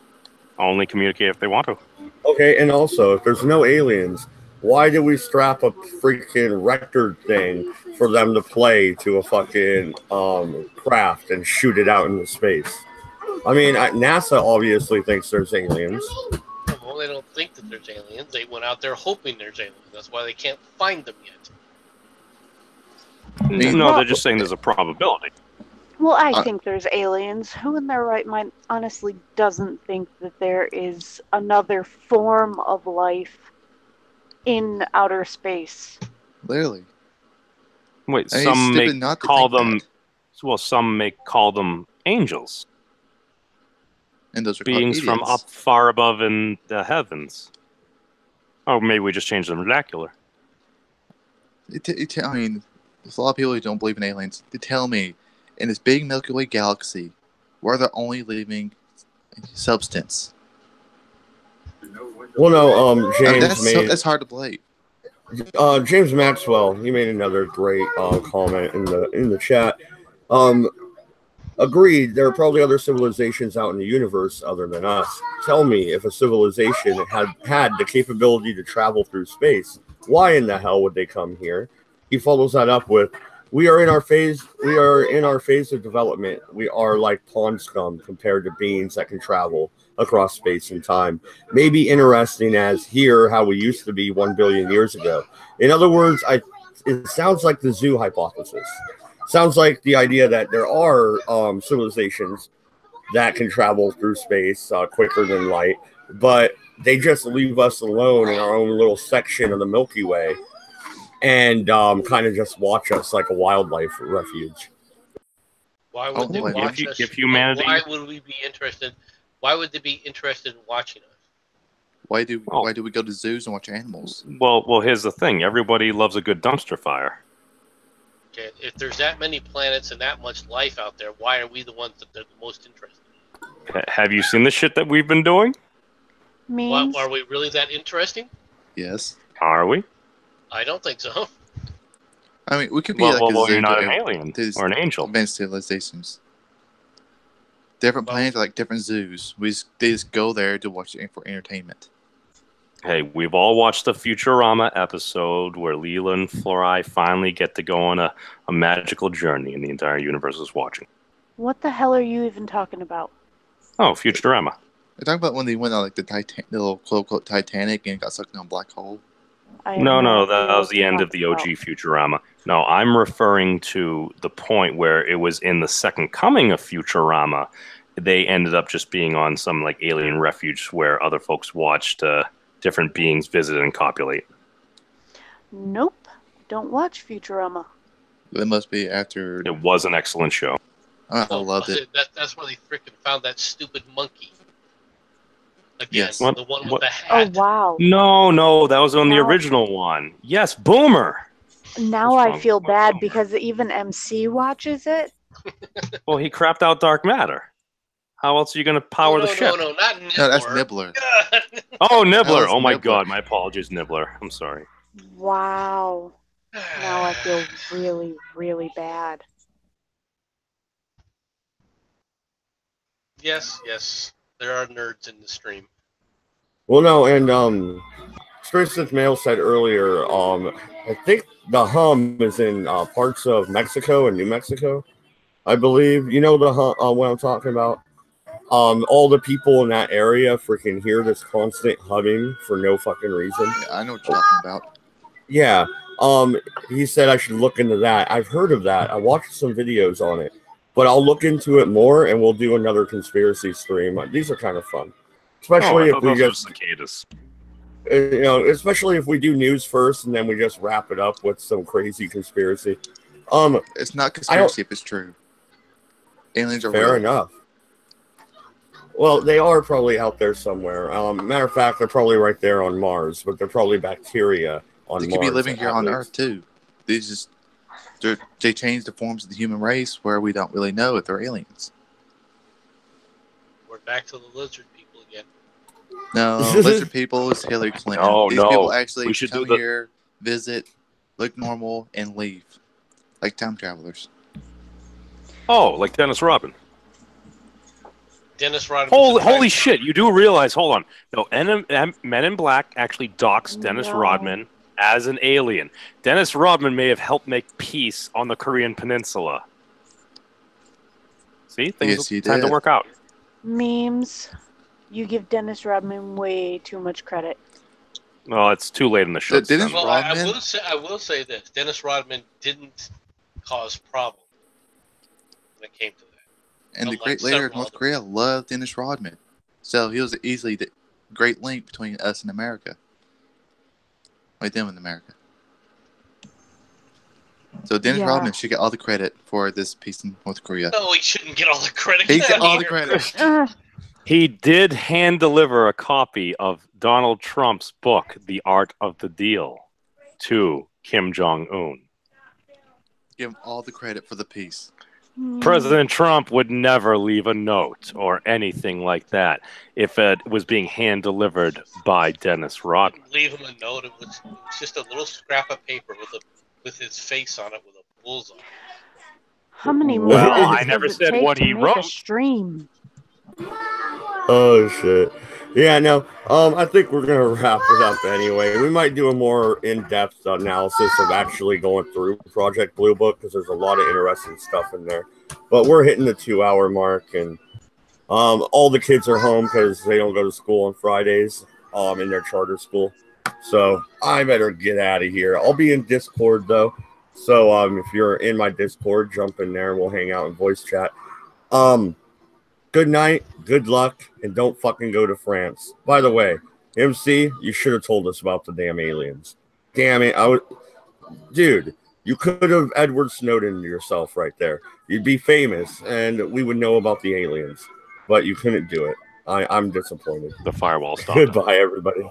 Only communicate if they want to. Okay, and also, if there's no aliens, why do we strap a freaking record thing for them to play to a fucking craft and shoot it out into space? I mean, NASA obviously thinks there's aliens. Well, they don't think that there's aliens. They went out there hoping there's aliens. That's why they can't find them yet. No, they're just saying there's a probability. Well, I think there's aliens. Who in their right mind honestly doesn't think that there is another form of life in outer space? Literally. Wait, some may call them. Well, some may call them angels. And those are beings from up far above in the heavens. Oh, maybe we just changed the vernacular. There's a lot of people who don't believe in aliens. They tell me, in this big Milky Way galaxy, we're the only living substance. Well, no, James that's hard to believe. James Maxwell, he made another great comment in the chat. Agreed, there are probably other civilizations out in the universe other than us. Tell me, if a civilization had the capability to travel through space, why in the hell would they come here? He follows that up with, we are in our phase of development. We are like pond scum compared to beings that can travel. across space and time. Maybe interesting as here how we used to be 1 billion years ago. In other words, it sounds like the zoo hypothesis. Sounds like the idea that there are civilizations that can travel through space quicker than light, but they just leave us alone in our own little section of the Milky Way and kind of just watch us like a wildlife refuge. Why would they watch us? If humanity, why would we be interested? Why would they be interested in watching us? Why do we go to zoos and watch animals? Well, here's the thing. Everybody loves a good dumpster fire. Okay, if there's that many planets and that much life out there, why are we the ones that they're the most interested in? Have you seen the shit that we've been doing? Memes? Are we really that interesting? Yes. Are we? I don't think so. I mean, we could be Well, like a zoo you're not to an alien or an angel. Advanced civilizations. Different planets are like different zoos. They just go there to watch it for entertainment. Hey, we've all watched the Futurama episode where Leela and Fluoride finally get to go on a magical journey, and the entire universe is watching. What the hell are you even talking about? Oh, Futurama. They're talking about when they went on like the little quote Titanic and got sucked in a black hole. No, that was the end of the OG Futurama. No, I'm referring to the point where it was in the second coming of Futurama. They ended up just being on some like alien refuge where other folks watched different beings visit and copulate. Nope. Don't watch Futurama. That must be after. It was an excellent show. I loved it. That's where they freaking found that stupid monkey. Again, Yes. the one with the hat. Oh, wow. No, that was on the original one. Yes, Boomer. Now I feel bad because even MC watches it. Well, he crapped out dark matter. How else are you going to power the ship? No, not Nibbler. No, that's Nibbler. Oh, Nibbler. That was Oh, my Nibbler. God. My apologies, Nibbler. I'm sorry. Wow. Now I feel really, really bad. Yes. There are nerds in the stream. Well, no, and Tristan Mail said earlier, I think the hum is in parts of Mexico and New Mexico, I believe. You know the hum, what I'm talking about? All the people in that area freaking hear this constant humming for no fucking reason. Yeah, I know what you're talking about. Yeah. He said I should look into that. I've heard of that. I watched some videos on it, but I'll look into it more and we'll do another conspiracy stream. These are kind of fun, especially if we just cicadas. Especially if we do news first and then we just wrap it up with some crazy conspiracy. It's not conspiracy if it's true. Aliens are fair real. enough. Well, they are probably out there somewhere. Matter of fact, they're probably right there on Mars, but they're probably bacteria on Mars. They could be living here on Earth too. They change the forms of the human race where we don't really know if they're aliens. We're back to the lizard people again. No, lizard people is Hillary Clinton. Oh, These no. people actually We should come do the- here, visit, look normal, and leave. Like time travelers. Oh, like Dennis Rodman. Dennis Rodman. Holy shit! You do realize? Hold on. No, Men in Black actually docks Dennis Rodman as an alien. Dennis Rodman may have helped make peace on the Korean Peninsula. See, things tend to work out. Memes. You give Dennis Rodman way too much credit. Well, it's too late in the show. Well, I will say this: Dennis Rodman didn't cause problems when it came to that. And the great leader of North Korea loved Dennis Rodman. So he was easily the great link between us and America. Like them in America. So Dennis Rodman should get all the credit for this peace in North Korea. No, he shouldn't get all the credit. He get all the credit. He did hand deliver a copy of Donald Trump's book, The Art of the Deal, to Kim Jong-un. Give him all the credit for the peace. President Trump would never leave a note or anything like that if it was being hand delivered by Dennis Rodman. Leave him a note. It was just a little scrap of paper with his face on it with a bullseye. How many more? Well, I never said what he wrote. Stream. Oh shit. Yeah, no. I think we're gonna wrap it up anyway. We might do a more in-depth analysis of actually going through Project Blue Book because there's a lot of interesting stuff in there. But we're hitting the 2-hour mark, and All the kids are home because they don't go to school on Fridays in their charter school. So I better get out of here. I'll be in Discord, though. So if you're in my Discord, jump in there. We'll hang out and voice chat. Good night, good luck, and don't fucking go to France. By the way, MC, you should have told us about the damn aliens. Damn it. Dude, you could have Edward Snowden yourself right there. You'd be famous, and we would know about the aliens. But you couldn't do it. I'm disappointed. The firewall stopped. Goodbye, everybody.